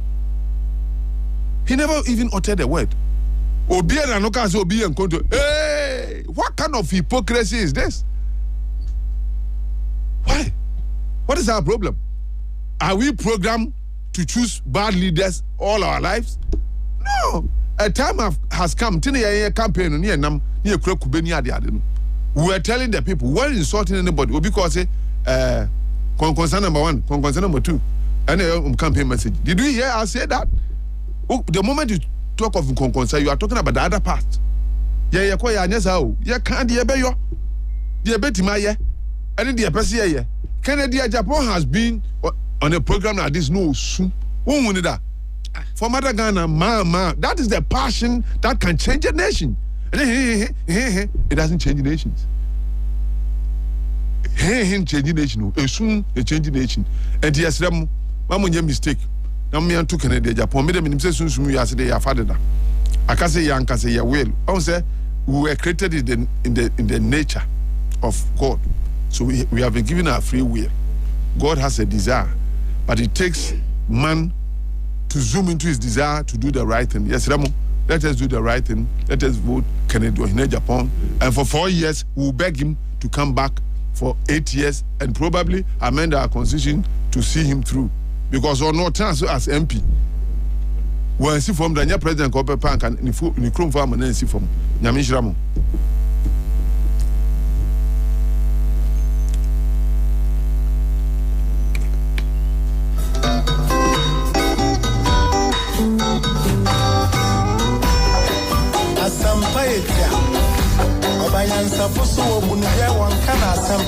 He never even uttered a word. Obi and Anoka Obi and Konto. Hey, what kind of hypocrisy is this? Why? What is our problem? Are we programmed to choose bad leaders all our lives? No. A time has come. Campaign. We were telling the people, we're insulting anybody. Because concern number one, concern number two, and campaign message. Did we hear us say that? The moment you talk of concern, you are talking about the other part. Yeah, can't and Kennedy Japan has been on a program like this. No, soon. For Mother Ghana, that is the passion that can change a nation. It doesn't change nations. Change the nation. Soon a change the nation. And yes, them, one mistake. Now me and two Kennedy Japan. Me them say soon you say your father. I can say young, can say your will. I say we were created in the nature of God. So we have been given our free will. God has a desire, but it takes man to zoom into his desire to do the right thing. Yes, Ramo, let us do the right thing. Let us vote Kennedy in Japan. And for 4 years, we will beg him to come back for 8 years and probably amend our constitution to see him through. Because on no chance as MP, when see from the president Kope Pank and in Chrome Farm and see from Nyamish Ramo. Obayansa fuso obunuye wankana asam.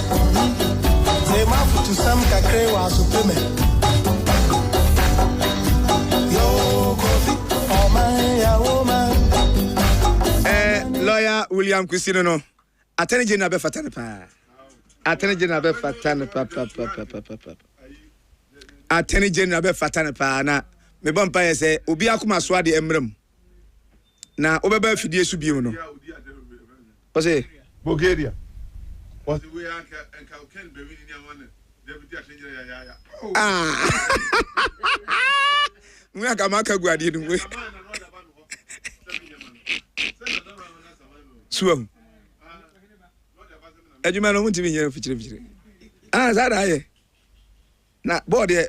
Zema futu sam kakre wa supreme. Yo kofi ya woman. Lawyer William Christino no. Attorney General be fatane pa. Attorney General be fatane pa. Attorney General be fatane pa na me bon pa say obi akoma so ade emrem. Na obeba fidie su biom no. What's it? Bulgaria. What? We are Kamaka Guardian. Swim. And you man want to be here for children. That I. Now, body,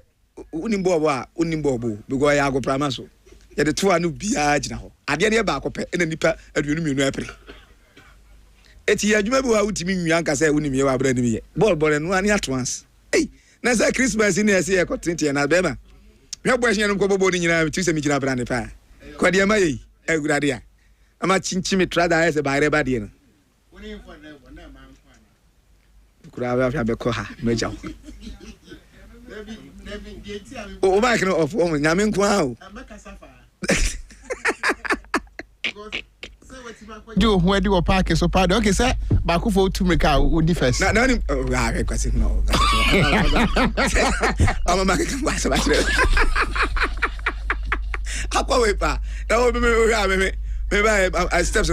Unimbo, because I go Pramaso. Yet the two are no be now. I didn't back up and nipa and you know. eti adwuma bi wa wutimi nwia nka say wonim ye wa bra nim ye ball no ani atwans na say Christmas ni ese ye kotintie na bema hwe bo ehye no ko bobo ni nyina ti se mi gina bra ne pa ko de ma ye agurade a ama chinchimi trada ese ba reba de no woni info na ma kura ba fa be ko ha meja o ba kino of o nyame nko a o do who do a park so part okay sir ba ko for to make out di first na ni kwase no ama ma ka kwase ba tire akwa we pa na o me ba steps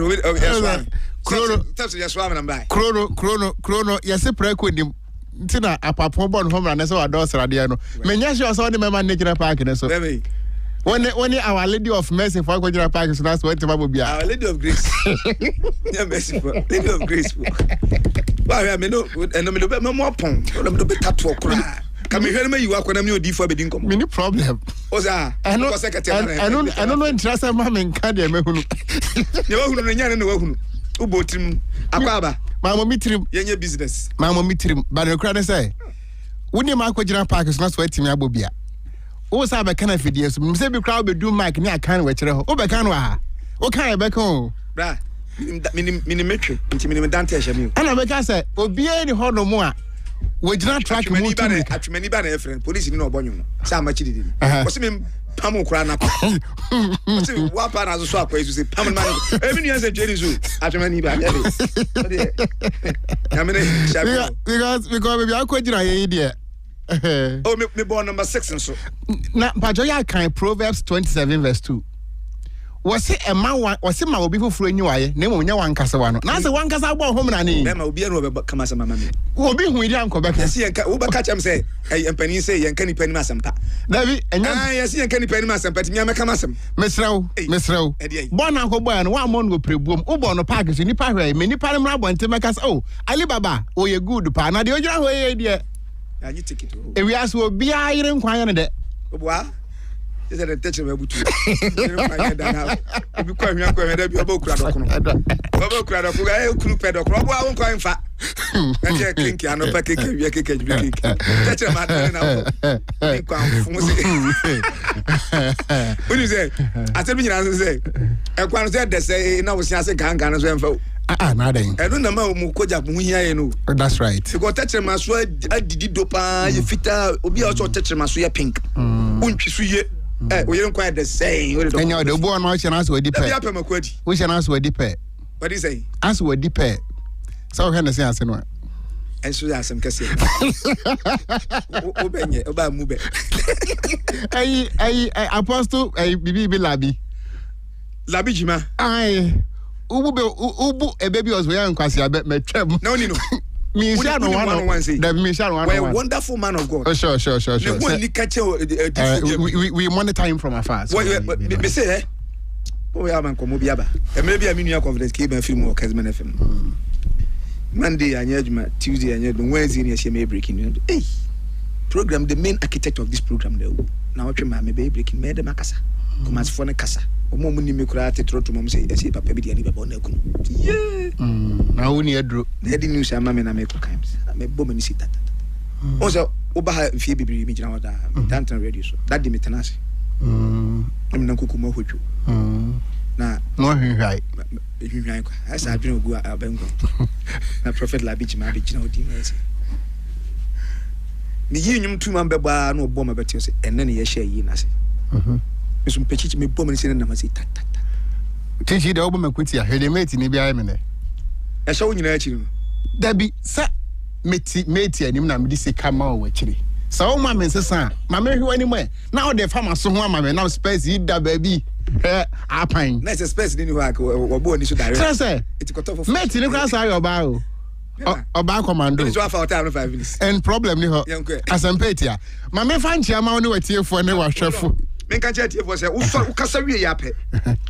steps just swam na bai chrono yes preko nim ntina apapon bon home na so adosra de no menya sure so ni me manage na park na so when our lady of mercy for Kojira Park so that's what Bobia. Our lady of grace. Yeah, mercy for lady of grace. Why me no and me do be more pon. Me do be tattoo kra. Come here me you akwana me odi for be din komo. Many problem. Oza. I don't know interest ma me nka de me hunu. Ne wa hunu nya ne wa hunu. Ubotim akwaba. Mama mitrim. Yenye business. Mama mitrim. Ba ne kra ne say. Woni ma Kojira Park so that's what me abobia. O sa be kana fidie so me say be crowd be do mic ni akan we kire ho o be kan wa o kan be kan bra mini metri nti mini dante ehye mi ana be ka say obi e ni ho no mo a we gina track mo tu atwemani ba na friend police ni no obonyo no sa ma chidi didi o se me pam kura na pa o se wa pa na so akwa isu se pam man e mi nu say jeri so atwemani ba ya de ya me because be akwa gina ye dia oh me born number 6 and so na pajoya kan Proverbs 27 verse 2 was it a man was it ma obi foforo nyi waye na mo nya wankasa wa no na se wankasa gbo hom na ni ma obi no be kama sama mama obi hu iri anko be yes yenka wo be ka cham say empani say yenka ni pani masampa davi enya yes yenka ni pani masampa ti mi ameka masam mesrew bon akogbo ya no wa mo no prebuom wo bon no park so ni pa hwe me ni pa ne mra bonte meka oh Alibaba o ye good pa na de ogira ho ye de you take it. We ask will be iron quiet de. What? Is that a touch of a boot? Be quite young, be a book crowd. Bobo crowd of crew pedal, crop, I won't call him fat. And you're kinky, I know package, you're kick. Touch a matter. What is it? I tell me, I say, I can't say that say, no, was just a gang as well. Nothing. I don't know Mukoja Muya, you know. That's right. You got touch a masua, I did dopa, you fit out, be also touch a masua pink. Won't you see it? We don't quite the same. And you're the born watch and answer a dipper. We shall answer a dipper. What is it? Answer a dipper. So can I say, answer? And so that's some cassia. Open about move. Apostle, a BB Labi. Labijima. Aye. Ubu a baby was wearing kwasi I bet me trem. No. Me shall no one say. The me shall one. A wonderful man of God. Oh sure. We monitor him from afar. Me say we are man komo biaba. E maybe a minu conference ke ban film work Kesman FM. Monday anyejuma, Tuesday anyejuma, Wednesday ni she me breaking. Hey. Program the main architect of this program there. Na what me be breaking me de makasa. Commerce for ne kasa. Omo mu ni me kura tetro to mom say esi papa bi dia ni baba na kunu. Yeah. Na woni edro. Na di news ama me na me ko kan. Me bo me ni sita. On so oba ha fie bibiri mi gina wada. Dantan radio so. That di me tenase. Em na kuku mo hodwo. Na no hwihwai. Hwihwai kwa. Asa adwene ogu abengo. Na prophet Labich ma be gina odi me say. Ni yi nyum tu man beba na obo ma beti say enne ne ye hye yi na say. Mesum pechichi me bom ni se na ma say ta. Tichi de obo makwiti a hwede mate ni bia me ne. E hye wo nyina achi no. Dabi sa mate anim na me di se kama o akiri. Sa o ma me nsesa ma me hwe anim e na o de fama so ho ama me na space yi da baby apan. Na space ni ho ak obo ni so direct. Say it got off. Mate ni kwa sa yo ba o. Oba commando. It's 5 minutes. And problem ni ho. Asampetia. Ma me fa nchia ma oni watiefo ne wahwefo. Men kan chati for say wo kasa wie ya pe.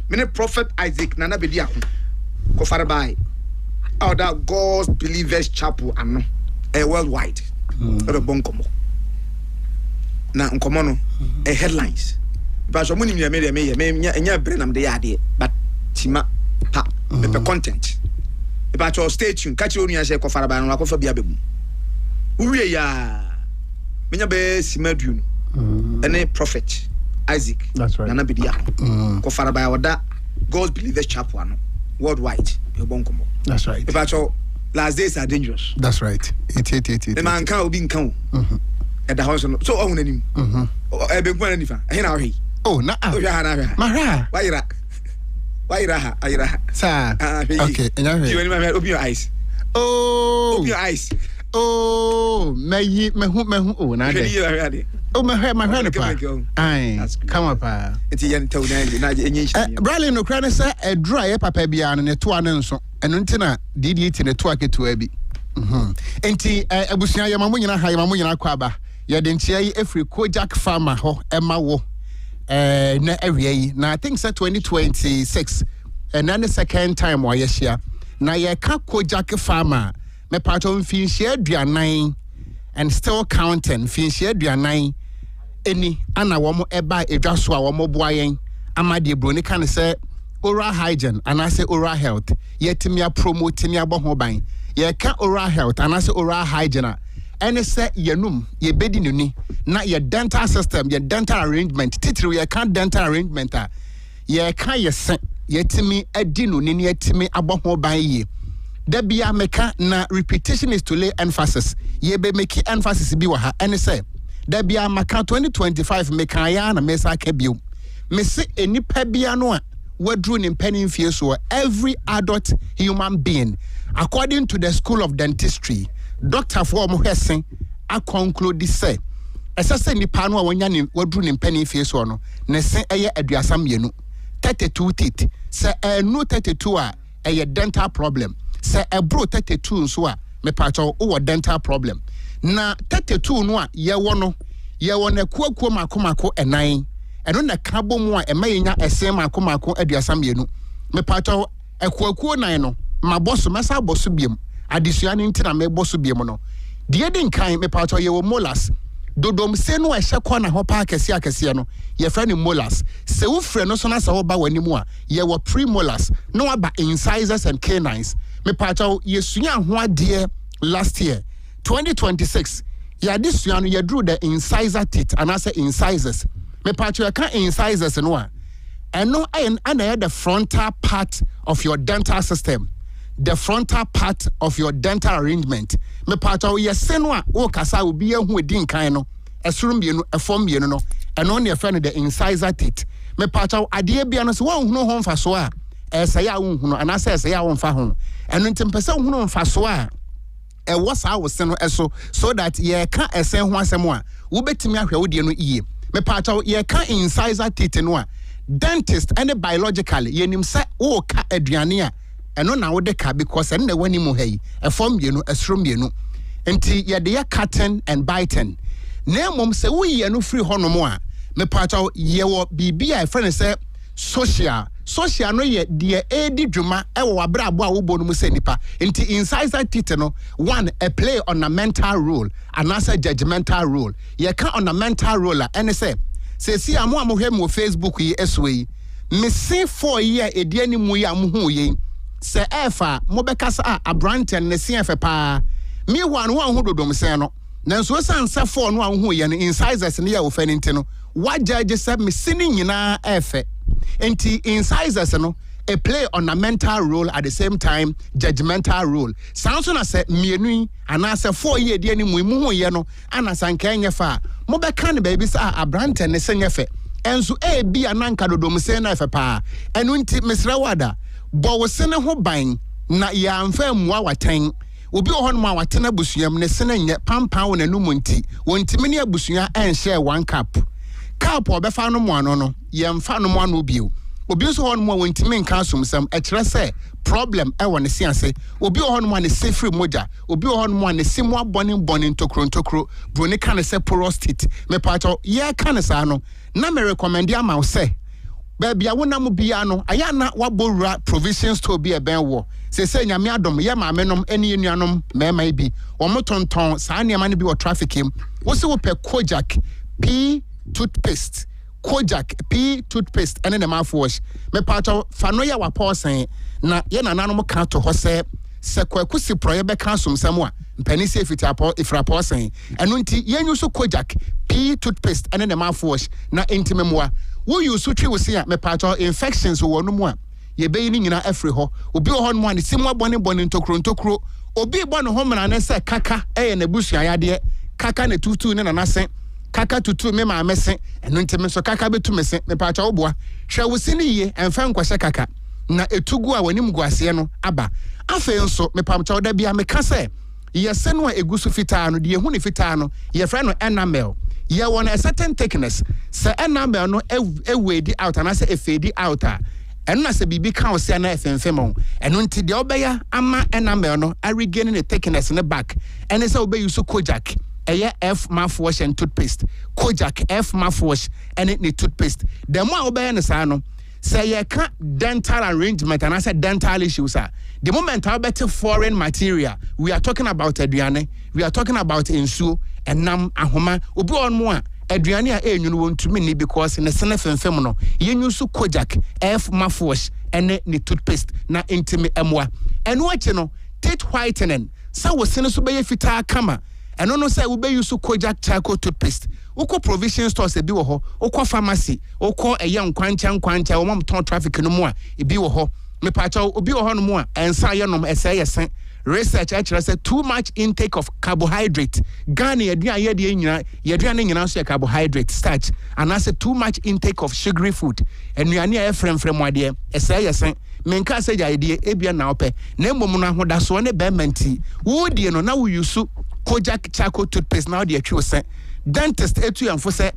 Me ne prophet Isaac nana bedi akon. Ko far by. Out that God's Believers Chapel ano. Worldwide. Ero bonkomo. Na nkomo no headlines. Ba so muni me nya bre nam de ya de but tima pa me content. About your station, catch you on your share Kofaraban, or Kofa Biabum. Uwe ya. Menya be Simedun. Any prophet. Isaac. That's right. Nana Bidia. Kofaraban, or that God's Believers Chapel worldwide. That's right. About your last days are dangerous. That's right. The man can't be in count at the house. So own him. I've been going anything. I know he. Oh, nah. Mara. Why raha? Sir. Okay. Open your eyes. Oh. Open your eyes. Oh, me oh, na de. Oh, my head pa. Aye. Come up pa. It's a young town na Bradley no kra ne say e dry papa bia no ne to ane nso. Eno ntina didi ti ne to aketo abi. Enti abusuan ya mamu nyina ha ya mamu nyina kwa ba. Ye de ntia yi efri Kojak farmer ho ema wo. Na area yi na I think say 2026 and then the second time wa yeshia. Na ye ka Kojak farmer me part of finshia aduanan and still counting finshia aduanan eni ana womo eba edwa so a womo boa yen amade broni kan say oral hygiene and I say oral health yetimia promoting ya bo ho ban ye ka oral health and I say oral hygiene and say yenum ye bedi nuni na ye dental system ye dental arrangement titiri ye ka dental arrangement a ye ka ye sen yetimi adi nuni ne yetimi abo ho ban ye Debia meka na repetition is to lay emphasis. Ye be make emphasis bi wa ha and say Debia maka 2025 meka ya na mesa kebio. Me se enipa bia no a wadru ne mpanin fie so every adult human being according to the School of Dentistry Dr. for mo hesen a conclude say esase nipa no a wonya ne wadru ne mpanin fie so no ne se eye aduasam yenu 32 teeth say no 32 a eye dental problem. Say a bro 32 nso a me pacho o dental problem na 32 no a ye wono kuakuo makomako enan eno na kabo mu a emayenya esen makomako aduasam yenu me pacho ekuakuo nan no maboso mesa boso biem adesua ne ntina me boso biem no de din kan me pacho ye wo molars dodom se no ehye kwa na ho pa akese no ye fra ni molars se wo frɛ no so na se wo ba wani mu a ye wo premolars no aba incisors and canines me pacho yesunya ho ade last year 2026 ya desua no ye drew the incisor teeth and I say incisors me pacho ya kan incisors no a eno ana the frontal part of your dental system the frontal part of your dental arrangement me pacho yes no a wo kasa obi ehu edin kan no esurum bienu efom bienu no eno na efre no the incisor teeth me pacho ade bia no so wo hunu ho mfa so a esa ya wo hunu ana se esa ya wo mfa ho eno ntempese hunu mfa so a wo sa wo se no eso so that ye ka esen ho asem a wo betimi ahwe wo de no iye me pacho ye ka incisor teeth no a dentist and biologically yenim se wo ka aduane a eno na wo de ka because eno na wani mu hayi efom bienu esrom bienu enti ye de ya cutting and biting na mom se wo ye no free honom a me pacho ye wo bibia e friend say social no ye de edi dwuma e wo abra abo a wo bo no mu se nipa enti incisor teeth no one a play on a mental role and as a judgmental role ye ka on a mental role and say si amo hwe mo Facebook yi eswe me se 4 year edi animu yi amhu yi se efa mo bekasa abrante ne se efa pa me wan wo hu dodom se no nanso sansa 4 no amhu yi no incisors ne ya wo fani nti no wa judge se me sini nyina efe enti incisors no a play on a mental role at the same time judgmental role sounds na say mienu ana say 4 year edi animu mu hu ye no ana sanka enye fa mo beka ne baby sa abrante ne se nyefe enso bi ananka dodom se na efe pa enu nti mesra wada bo wo se ne ho ban na ya amfa mua waten obi ho no ma waten abusuam ne se ne nye pampan wo nanum nti wontimi ne abusua enhye 1 cup obefa no mo ano no ye mfa no mo ano bio obi so ho no mo wontimi nka asomsam e kire se problem e wo ne se ase obi ho no mo ne se free moja obi ho no mo ne se mo abone ntokro broni kan se prostate me pacho ye kan sa no na me recommend am am say baby awonam bia no aya na wabowura provisions to be e ben wo se nyame adom ye ma menom eni enuanom mema bi wo motonton saa niam ne bi wo traffic him wo se wo pe Kojak P toothpaste Kojak P toothpaste ene na mouthwash me pacho fa no ya wa person na ye nananom ka to ho se se kwaku si proye be kan somsam a mpani se ifrapo sen eno nti yenyu so kojak pea toothpaste ene ne mouthwash na intimemwa wo use so twi wo se a me patcho infections wo no mu a ye be ni nyina afri ho obi ho no mu a ne simu abone ntokro obi bo no ho mra ne se kaka eye na busua yade kaka ne tutu ne nanase kaka tutu me ma mese eno nti me so kaka betu mese me patcho wo boa hwe wo se ni ye emfa nkwahye kaka na etugu a wanim guase no aba afen nso me pamcha da bia me ka se yese no egusu fitaa no de ehu ne fitaa no ye fra no enamel ye won a certain thickness se enamel no ewedi out and say efedi out a eno na se bibi ka o se na efemfem o eno nti de obeya ama enamel no a regain the thickness ne back ene se obeyi so kojak eye F mouthwash and toothpaste kojak F mouthwash and it toothpaste the more obeya ne sa no say you can't dental arrangement and I said dental issues are the moment I better foreign material we are talking about aduane we are talking about insuo and nam ahoma obi on mo aduane a enyu no wontu me ni because in the senefemfem no yenyu so kojak F mouthwash and ni toothpaste na intimi emwa and what you know teeth whitening sa wo sene so be fitaa kama and no say we be use kojak charcoal toothpaste uko provision stores e bi wo ho uko pharmacy uko eye nkwancha wo mom ton traffic no mu a e bi wo ho me pacha obi wo ho no mu a ensa ye nom ese yesen research actually say too much intake of carbohydrate Ghana aduan ye de nyina nyina so carbohydrate starch and I say too much intake of sugary food anuane a frem ade ese yesen menka say ja ide ebia na ope na mmom no ahodaso ne be menti wo die no na wo use kojak charcoal toothpaste now the accuse dentist etu yanfo se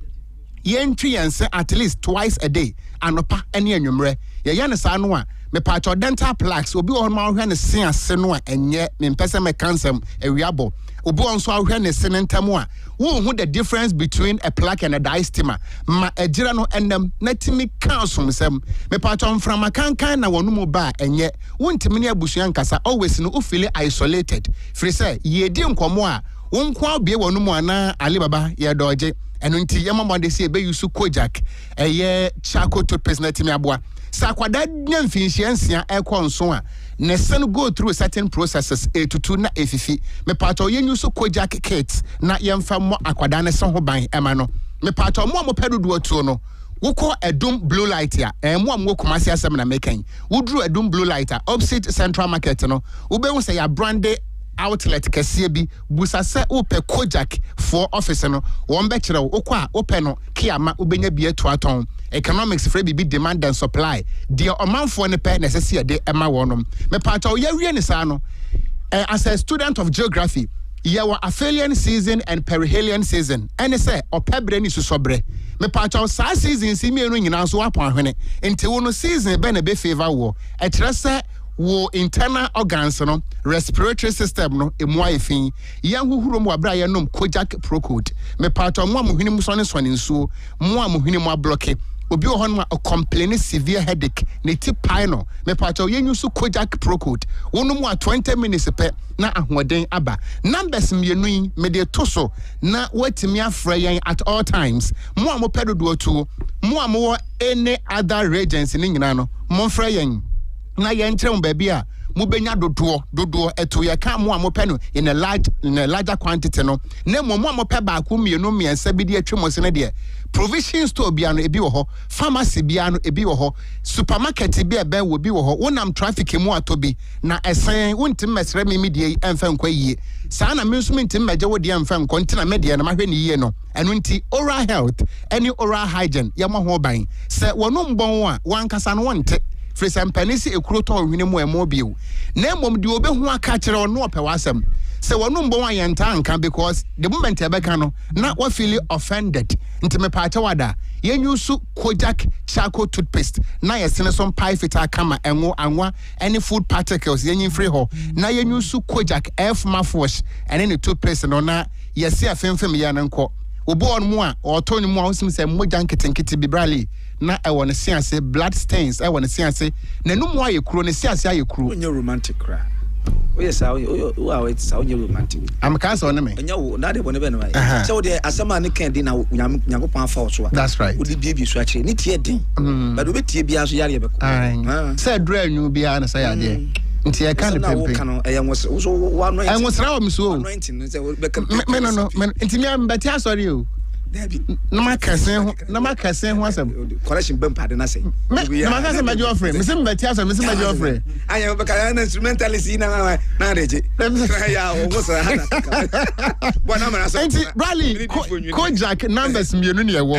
yentwi yanse at least twice a day anopa ene anwumre ye ya ne sa no a me patcho dental plaques obi wo ma hwe ne se ase no a enye me mpese me cancer ewiabo obi won so ahwe ne se ntam a wo hu the difference between a plaque and a diastema ma ejira no enem natimi cancel sem me patcho mframa kankan na wonu mu ba enye wontimi ne abusua nkasa always no u feel isolated free say ye di nkomo a wonkwa bie wonu mu ana Alibaba ye doje eno nti ye mamode se be yusu kojak eye charcoal toothpaste na timi aboa sakwada nyamfinhia nsia ekonso a ne sen go through certain processes etutu na efifi me pato ye yusu kojak kits na yemfa mo akwada ne se ho ban ema no me pato mo pedudu atuo no woko edum blue light ya mo am wokomase asem na mekan wudru edum blue light opposite central market no ubehu se ya branded outlet kese bi busa se ope kojak for office no won be kire okwa a ope no kiama ubenya bi atuaton economics free bi demand and supply de omanfo ne pe necessary de ema wonom me part o ya wie ne sa no as a student of geography your aphelian season and perihelion season and say opebre ni susobre me part o sa season si mienu nyina so apon ahwene enti wo no season be na be favor wo e kire se wo internal organs no respiratory system no emu ayefin yan huhuro mu abra ya nom kojak procode me pato mo amuhini mu so ne nsuo mo amuhini mu ablock obi ho no a complain severe headache ne ti pai no me pato yenyu su kojak procode wonu mu a 20 minutes pe na ahoden aba numbers mienu me de to so na watimi afra yan at all times mo amopedodo atu mo amo any other regions ni nyina no mo fra yan na yentrem baby a mubenya dodo eto ye kan mo amope no in a larger quantity no na mo amope ba ku mienu miensa bi de atwemo se ne de provision store bia no ebi wo ho pharmacy bia no ebi wo ho supermarket bia ben wo bi wo ho wonam traffic mu atobi na esen wontim mesre me die emfa nkwa yie saa na mensumentim meje wo de emfa nkwa ntina me de na mahwe ne yie no eno nti oral health any oral hygiene ya mo ho ban se wonom bon a wankasa no wonte Frisam penisi ekroto ohwene mu emo biu na mom de obehu aka kire ono opewasem se wonu mbon ayenta anka because the moment ebeka no na wa feel offended ntime paache wada yenyusu kojak charcoal toothpaste na yesene some pie fita kama enwo anwa any food particles yenyin free ho na yenyusu kojak F mouthwash and any toothpaste no na yesi afemfem ya nanko obo on mu a otoni mu a osim se moja nketenkete bibrali na I want to see blood stains I want to see na no mu ayekuro ne siase ayekuro onye romantic cry yes how it's how you romantic am cancer on me onye wo na de bone be no ai so de asama ne kan din na nyakopan fa so that's right wo de bie so akire ni tie din but wo be tie bia so yare be ko say dra anwu bia na say ade nti e kan pempe I was raw so no nti me am beti asori o no makase ho asem correction bumper de na say na makase ma Geoffrey me sim beti asori me sim Geoffrey anya be ka na instrumentalist na reje ya o go say bona mara so nti rally Kojak numbers mienu ne ewo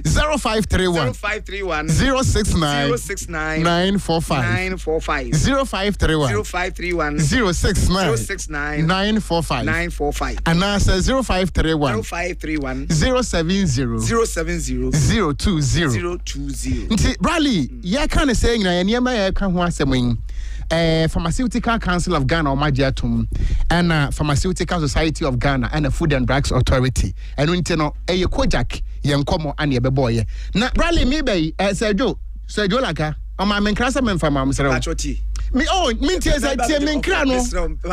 0531 069 945 0531 069 945 and now 0531 070 020 nti rally ya kan say nyina ya niema ya ka ho asem Pharmaceutical Council of Ghana Omajiatum and Pharmaceutical Society of Ghana and Food and Drugs Authority and Untino Kojak Yankomo and Yabeboye. Na Bradley Mebe Sergio Laka on my menkrasa memfama Mr. Me minti za tie menkra no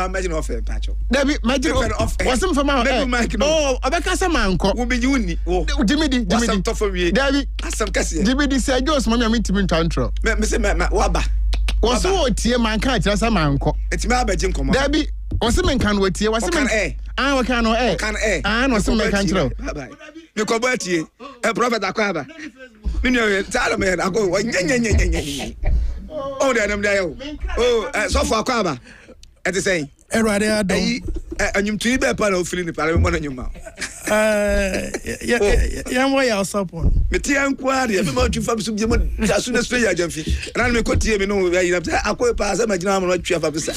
imagine of pacho David imagine wasem fama obekasa manko wo benyi woni wo dimidi David asam kase dimidi Sergio mama mintimi ntantro me se waba Wasu otie manka atira sa manko etime abaje nkomo David wase menka no otie wase men waka no no wase menka ntro me ko batie prophet akwaba me no tell me ago nyenyenyenyenyen oh dey nam dey so for akwaba et say erade adom anyum tui be pa na ofili ni pare mo na nyuma ya mo ya support me tie nkwa de me ma tu fam so bi mo asu na so ya jamfi na me ko tie me no ya yi na akoy pa sa magina mo twa fa bisa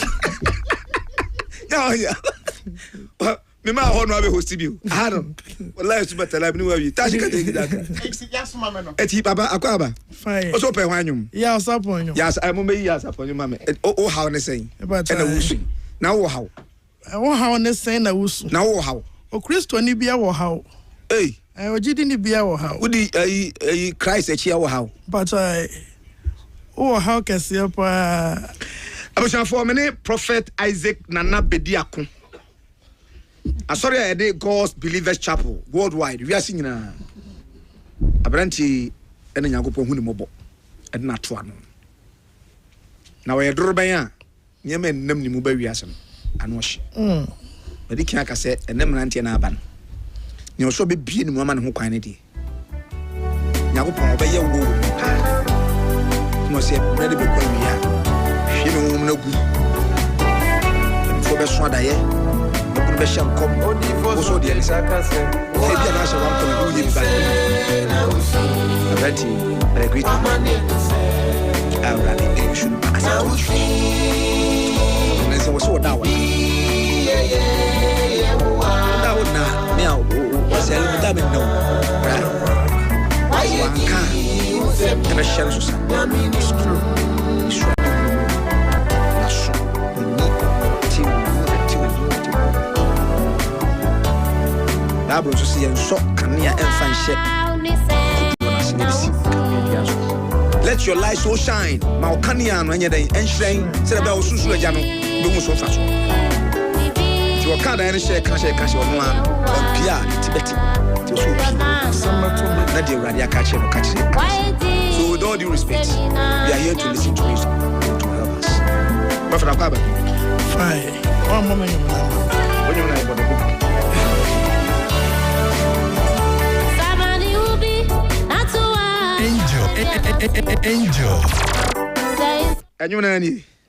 ya me ma ho no abe hosti bi aro wallahi super talab ni wa wi tashi ka de gidaka eti baba akwaba fine o so pe hwanyum ya support ya mo me ya support nyum ma o how ne say na wusu na wo how ne say na wusu na wo how o Kristo ni bia wo how o jidi ni bia wo how udi Christ echi wo how but o how kase pa abusha for me prophet Isaac Nana Bediako asori a dey God's Believers Chapel worldwide we are singing na abranti ene nyagopon hu ni mobo e na to ano na we doroban a nyema nnam ni mu ba wiase no ano hye edi kan aka se enem nantie na aba no ne oso be bie ni mu ama ne ho kwan ne die nyagopon obeye wo mo se ready be kwa wia hwe no mu na gu fo be so adaye be sham kom oso de elisa e bia na sha wan ko na do yimba abati regret awrani e should pass so what's what that one that would not me was selling that no right one can and a shell so it's true Abro so see en so kania enfan she let your light so shine ma o kania no anya den enhyen se be o susu agya no be mu so fa so ti o kan da en she ka she ono an pia tibeti ti so na de urade aka che no ka che so with all due respect we are here to listen to music to help us Prophet Akwaba fine one moment when you na about the book Angel. And you know,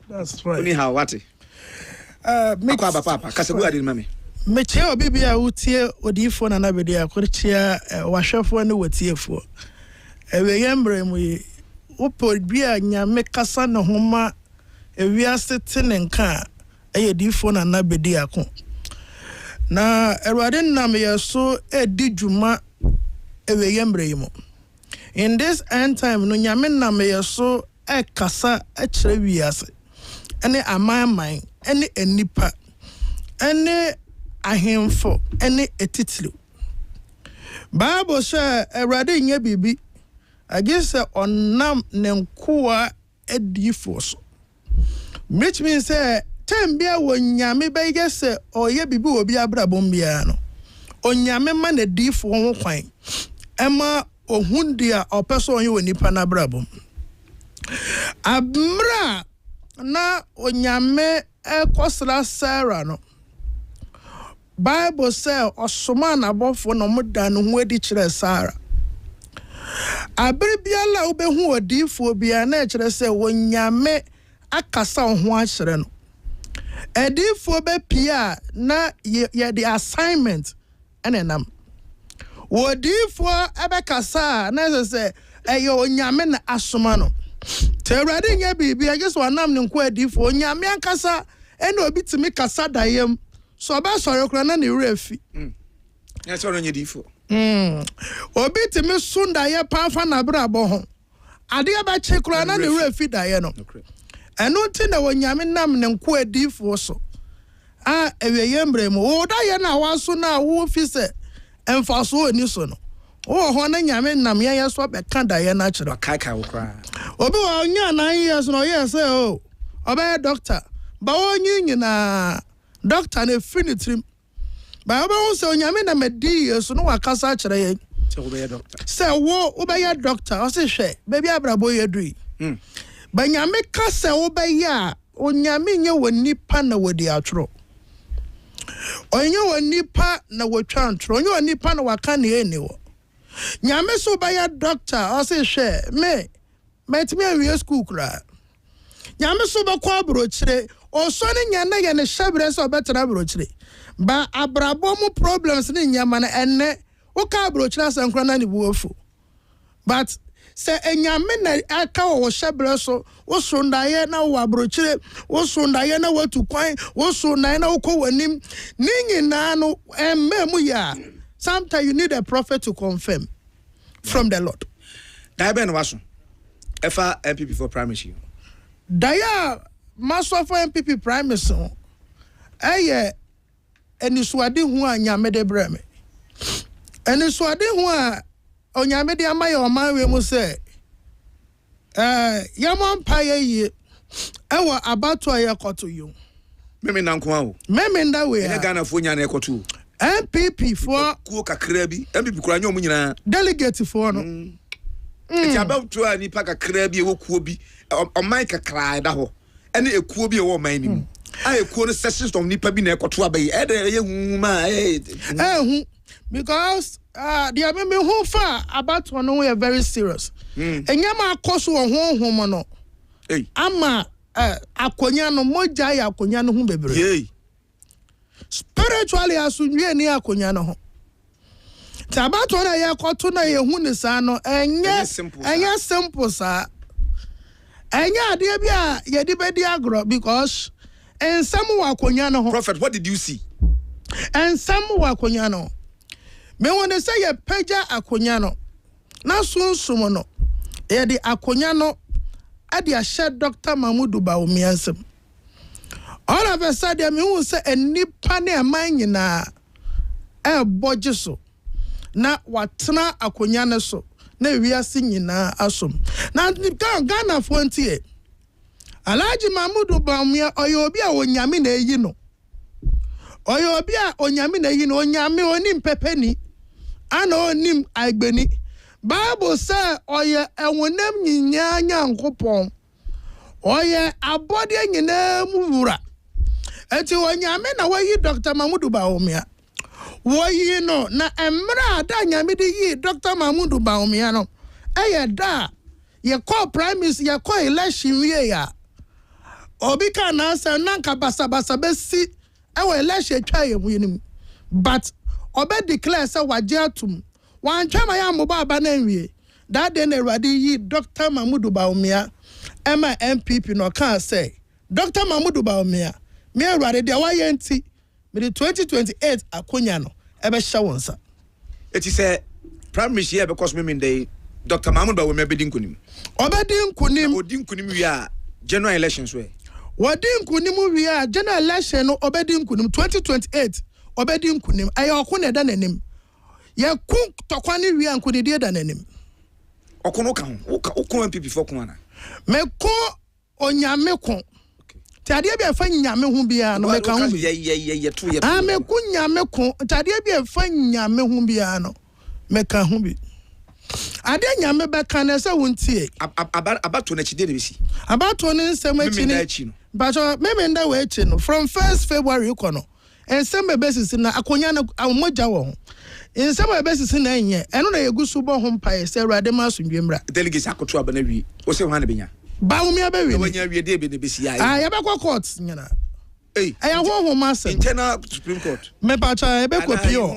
that's right. Anyhow, what? Papa, Kasabu, I didn't mammy. Meche obi a utie odifo na nabedi akorchia wahwefo ne watiefo. Ewe yembre mu upo bia nyame kasa ne homa ewiase tene nka eyedifo na nabedi akon. Na erwade nam yeso edi dwuma ewe yembre mu. In this end time, no nyame na me yeso e kasa e kire wiase. Ene aman ene enipa. Ene ahemfo, ene etitlu. Bible say Awurade nye bibi. Agese onam ne nkoa edifo so. Which means say tembia wo nyame be gese oye bibi obi abrabom bia no. Onyame ma na edifo ho kwan. Ema ohundia opeso onye woni pa na brabom abmra na onyame ekosra Sarah no Bible say osoma na bofo no moda no ho adi kire Sarah abere biala obehu odifo bia na kire say wonyame akasa ho akyere no edifo be pia na ye the assignment enenam wodifo ebekasa na say eyo onyame na asoma no Teradi nya bibi I just wanam ne nko adifo onyame ankasa ene obi timi kasa dayem so ba sori kra na ne refi ya so no nya difo obi timi sunda ye panfa na brabo ho ade ba che kra na ne refi daye no eno nti na onyame nam ne nko adifo so a eweye mbrem wo daye na waso na wo fi se emfaso oni so no wo ho na nyame nam ye so be kan daye na kire kai wo kra obi wa onya 9 years no yes o obe doctor ba onyi na doctor na finitrim ba obe won se onyame na medi yesu no wakasa kire ye se wo be doctor se wo obe ya doctor o se hwe baby abrabo ye dui ba nyame ka se obe ya onyame nye woni pa na wodi atro onye woni pa na wotwa antro onye woni pa na waka na eni wo nyame so ba ya doctor o se hwe me metimi awie school kra nyame so be kwa brochire o so ne nyana ye ne hyebre so betena brochire ba abrabo mu problems ne nyama na enne wo ka brochire asankra na ne buofu but se enyame na aka wo hyebre so wo so ndaye na wo abrochire wo so ndaye na watu kwan wo so ndaye na wo ko wanim ni nyina no emmemu ya sometimes you need a prophet to confirm from the Lord daibe no waso efa MPP for primary daya maso for MPP primary eye enisuade hu anyame de breme enisuade hu a onyame de amaye omanwe mu se yamon paye yi ewa abato ayekoto yu meme nanko a o meme nda we ene Ghana fo nya na ekoto MPP for kuo kakra bi MPP kura nya omunyina delegate for no Ti abawto a nipa kakra bi ekuo bi oman kakra da ho ene ekuo bi e wo man ni mu a ekuo no sessions of nipa bi na ekoto abayi e de ye huma hu because the ameme hu fa about one we are very serious enyama akoso ho mo no ama akonya no moja ya akonya no hu bebre spiritually asunwie ni akonya no ho tabato na ya koto na ye hu ni sa no enye simple sa enye ade bia ye di bedi agro because ensam wa akonya no ho prophet what did you see ensam wa akonya no me won say ye peja akonya no na sunsum no ye di akonya no ade a shed Dr. Mahmudu Bawumiansem all of a sudden me won say enipa na man nyina boje so na watena akonya ne so na wiase nyina asom na Ghana fontie Alhaji Mahmudu Bawumia oyobi a onyame na eyi no oyobi a onyame na eyi no onyame onim pepeni ana onim agbeni Bible say oye enwonem nyinya nyankopon oye abode nyina muwura enti onyame na wayi Dr. Mahmudu Bawumia woyi no na emra da nyame de yi Dr. Mahmudu Bawumia no eye da ye call prime minister ye call election wie ya obi ka na say nanka basabasa besi e election twa ye mu yinim but obe declare say waje atum wan twama ya mo baba na nwie that day na Awurade yi Dr. Mahmudu Bawumia ema MPP no kan say Dr. Mahmudu Bawumia me Awurade de wa ye nti me 2028 akonya no ebe hye wonsa eti say prime minister here because me mean dey Dr. Mahmudu Bawumia be dinkunim obedi nkunim odi nkunim wi a general elections we wodi nkunim wi a general election no obedi nkunim 2028 obedi nkunim aye okune da nanim ye ku tokwane wi a nkunidi da nanim okono ka ho okon MPP for kuna me ko onyame ko tade bia fa nyame ho bia no me ka ho ye to ye me ku nyame ko tade bia fa nyame ho bia no me ka ho bi ade nyame bɛka na sɛ wontie abato na chide na bisi abato ne nsɛm akyi but maybe nda we akyi no from 1st February kɔ no nsɛm bɛsisi na akonya na amogya wɔ ho nsɛm bɛsisi na enye ɛno na yegu so bɔ ho mpae sɛ Awurade ma asomdwemra delegate akoto abana wi wo sɛ ho na benya ba wo mia bɛwi no wanya wi de be ne bisi ya yɛbɛkɔ court nyina ɛyɛ ho ma sɛ internal Supreme Court me pa cha ɛbɛkɔ pio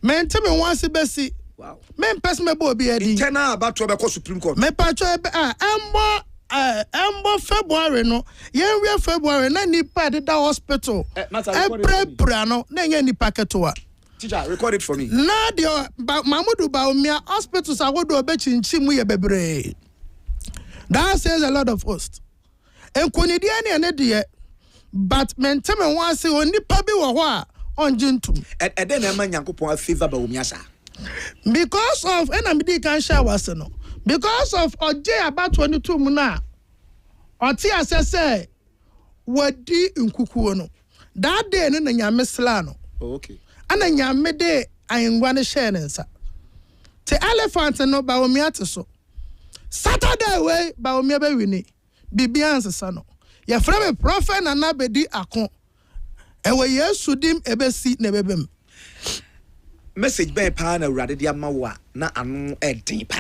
me nteme ho ase bɛsi wow me mpɛs me bɔ obi adi internal abato bɛkɔ Supreme Court me pa cha embo February no yenwe February na nipa de da hospital prepra no na nya nipa ketoa teacher record it for me na de Mamudu Baumia hospitals awodo obechinchi mu ye bebre that says a lot of host enkonidi ane de but menteme ho ase onipa bi wo ho a onjintum ede na ma Nyankopon favor Baumia sa because of enamidi kan sha wase no because of oje about 22 mu na oti asese wadi nkukuo no that day ne na nyame sla no okay ana nyame de ayengwa ne share nsa te elephant no Baumia te so Saturday way Baumia be wini bibia ansesa no ya frame prophet na na bedi akon ewe Yesu dim ebesi na bebem message be pa na Awurade dia mawa na anu edin pa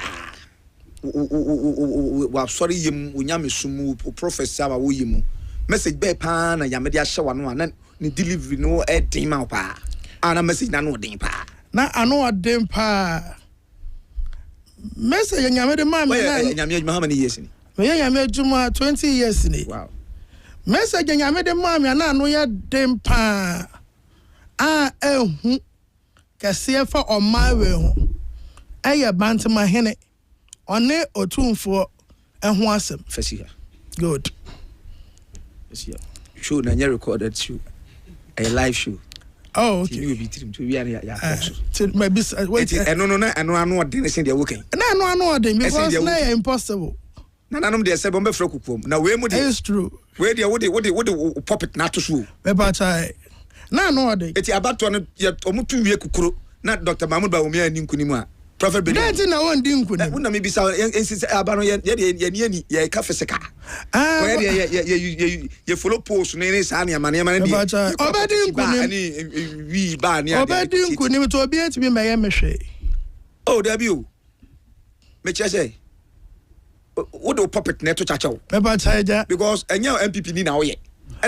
wa sorry yim unyame sumu professor wa wo yim message be pa na yame dia hye wa no na ni delivery no edin ma pa ana message na no odin pa na anu odin pa message nyame de ma me na nyame adwuma how many years ni me nyame adwuma 20 years ni wow message nyame de ma me na anu ya den pa ehu kase fa omawe ho eye bantama hene one otumfo ehu asem fasiha good fasiha show na nya recorded show a live show oh okay you be trim to we are ya maybe wait no na anu odin sen dia woken na anu odin because na impossible na nanom de se bombe fra kukom na we mu de it's true we de wo puppet na to so me pa chai na anu odin eti abato no omutu wie kukuro na Dr. Mahmoud Baumia ni nkunimu a prophet be that na won di nkunimu na me bisa ensi abano ye ye ka fisika ye follow post no ni sa ne amane amane de obedi nkunimu ani wi ba ne ade obedi nkunimu to obi etimi meye mehwe oh there be o me chese wo do puppet na to chachaw me ba chaja because enya MPP ni na wo ye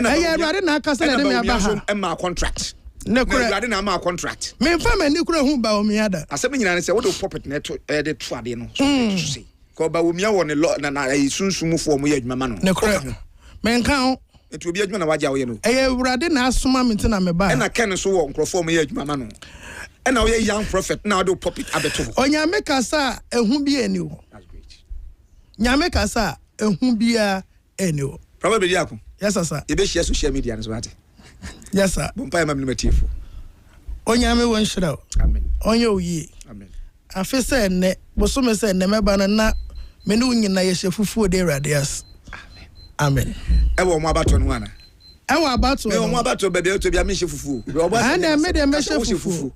na Awurade na akasa na de me aba ha ma contract ne kura Awurade na ma contract me fa mani kura hu Baumia da asem nyina ne se wo do puppet na to de to ade no so say ko Baumia wo ne na sunsumufo mo ye adwuma ma no ne kura me nka ho etu obi adwuma na waje wo ye no Awurade na asoma me ntina me ba na ken so wo nkrofo mo ye adwuma ma no na wo ye young prophet na do puppet abeto onyame kasa ehu bi eni ho that's great nyame kasa ehu bia eni ho probably yakun yes sir e be share social media no so ate yes sir bompa ma matiefo onyame won shira amen onye oyi amen afese ne bosome se ne meba no na me ne unyina ye hyefufu de radias amen e wo mo abato no ana e wo abato me wo mo abato be be to bia me hyefufu ana me de me hyefufu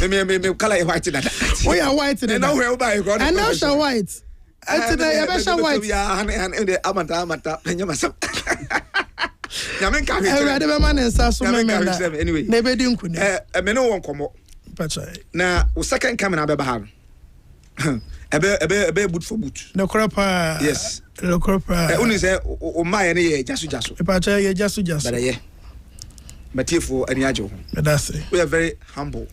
me de me kala e white dada we are white na we buy go and now she white atina ye be she white ya and the amata nyama sam nyame ka hwe Awurade be man nsa so me na anyway na be di nkune me no won komo pacha na wo second coming abeba ha ebe boot for boot no crapa yes no crapa uni say o ma ne ye jasu pacha ye jasu but ye matiefo ani ajo that's it we are very humble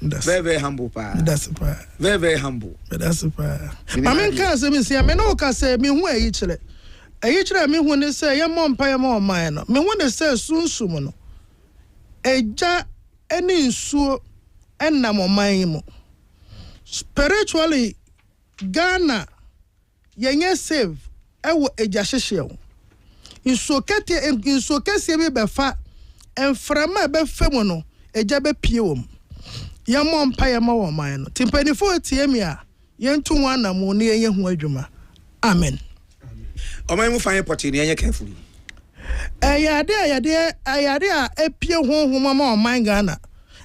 very humble pa that's pa very humble that's pa mama nka se mi sia me no ka se mi hu ayi kire mi hu ne se ye mo mpa ye mo man no mi hu ne se sunsum no eja eni nsuo enna mo man mu spiritually Ghana yenye save ewo eja hyehyew nsuo kese bi befa enframa be fam no eja be pie wom ye mo mpa ye mo man no timpanifo tie mi a yentu wana mu ne ye hu adwuma amen oman mu fan poti ne ye carefully ayade a epie honhom ma oman Ghana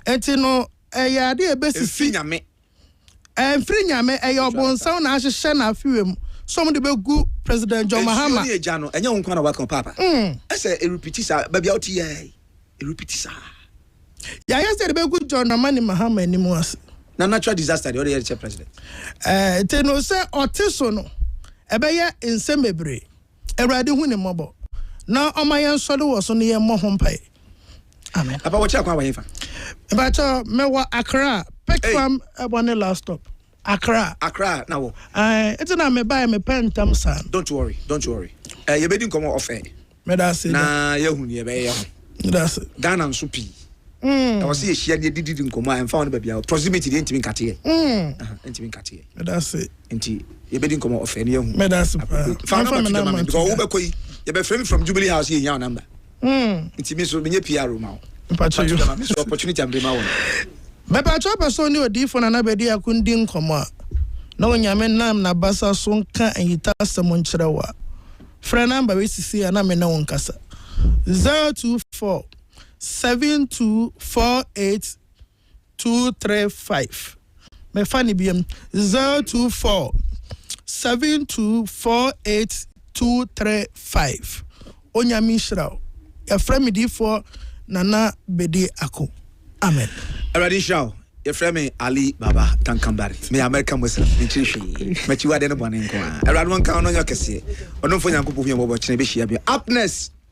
enti no ayade e besisi nyame Free nyame ɛyɛ ɔbɔnsɛm na ahyehyɛ na afewem some de begu President John Mahama e jano enye won kwa na waka papa ese e repeat sa ba bia oti e repeat sa ya yes de begu John Mahama animu ase na natural disaster the other year president te no se otiso no ebeye nsem bebre Awurade hu ne mobo na omayen sode wo so ne ye mo ho mpai amen papa wo cha kwa wa yefa ba cho mewa Accra pick from one last stop Accra na wo it's na me buy me pentam san don't worry ye be din komo offer me da say na ye hu ye be ye ho that's Ghana nso pi na wo se ye hia de didi nkomo a emfa won ba bia proximity de ntimi nkate ye ntimi nkate ye me da say enti ye be din komo offer ne ye hu me da say fa na me because wo be koyi ye be frame from Jubilee House ye nya number ntimi so me nye PR ma mpacho you opportunity am be ma won Baba cho person ni odifo na nabedi akundi nkomo a na onyame nam na basa so nka anyita asemo nkyerɛwa fra number we sisi na me na wonkasa 024 7248 235 me fani biem 024 7248 235 onyame nhyira ya fra me difo nana bedi ako amen. Already show. Your friend Ali Baba Dankambary. Me American Muslim. Me chiwa de no bone nko. Already one kan on your kese. Ono fo nyankopo hu ye bo chine be hia bi. Upness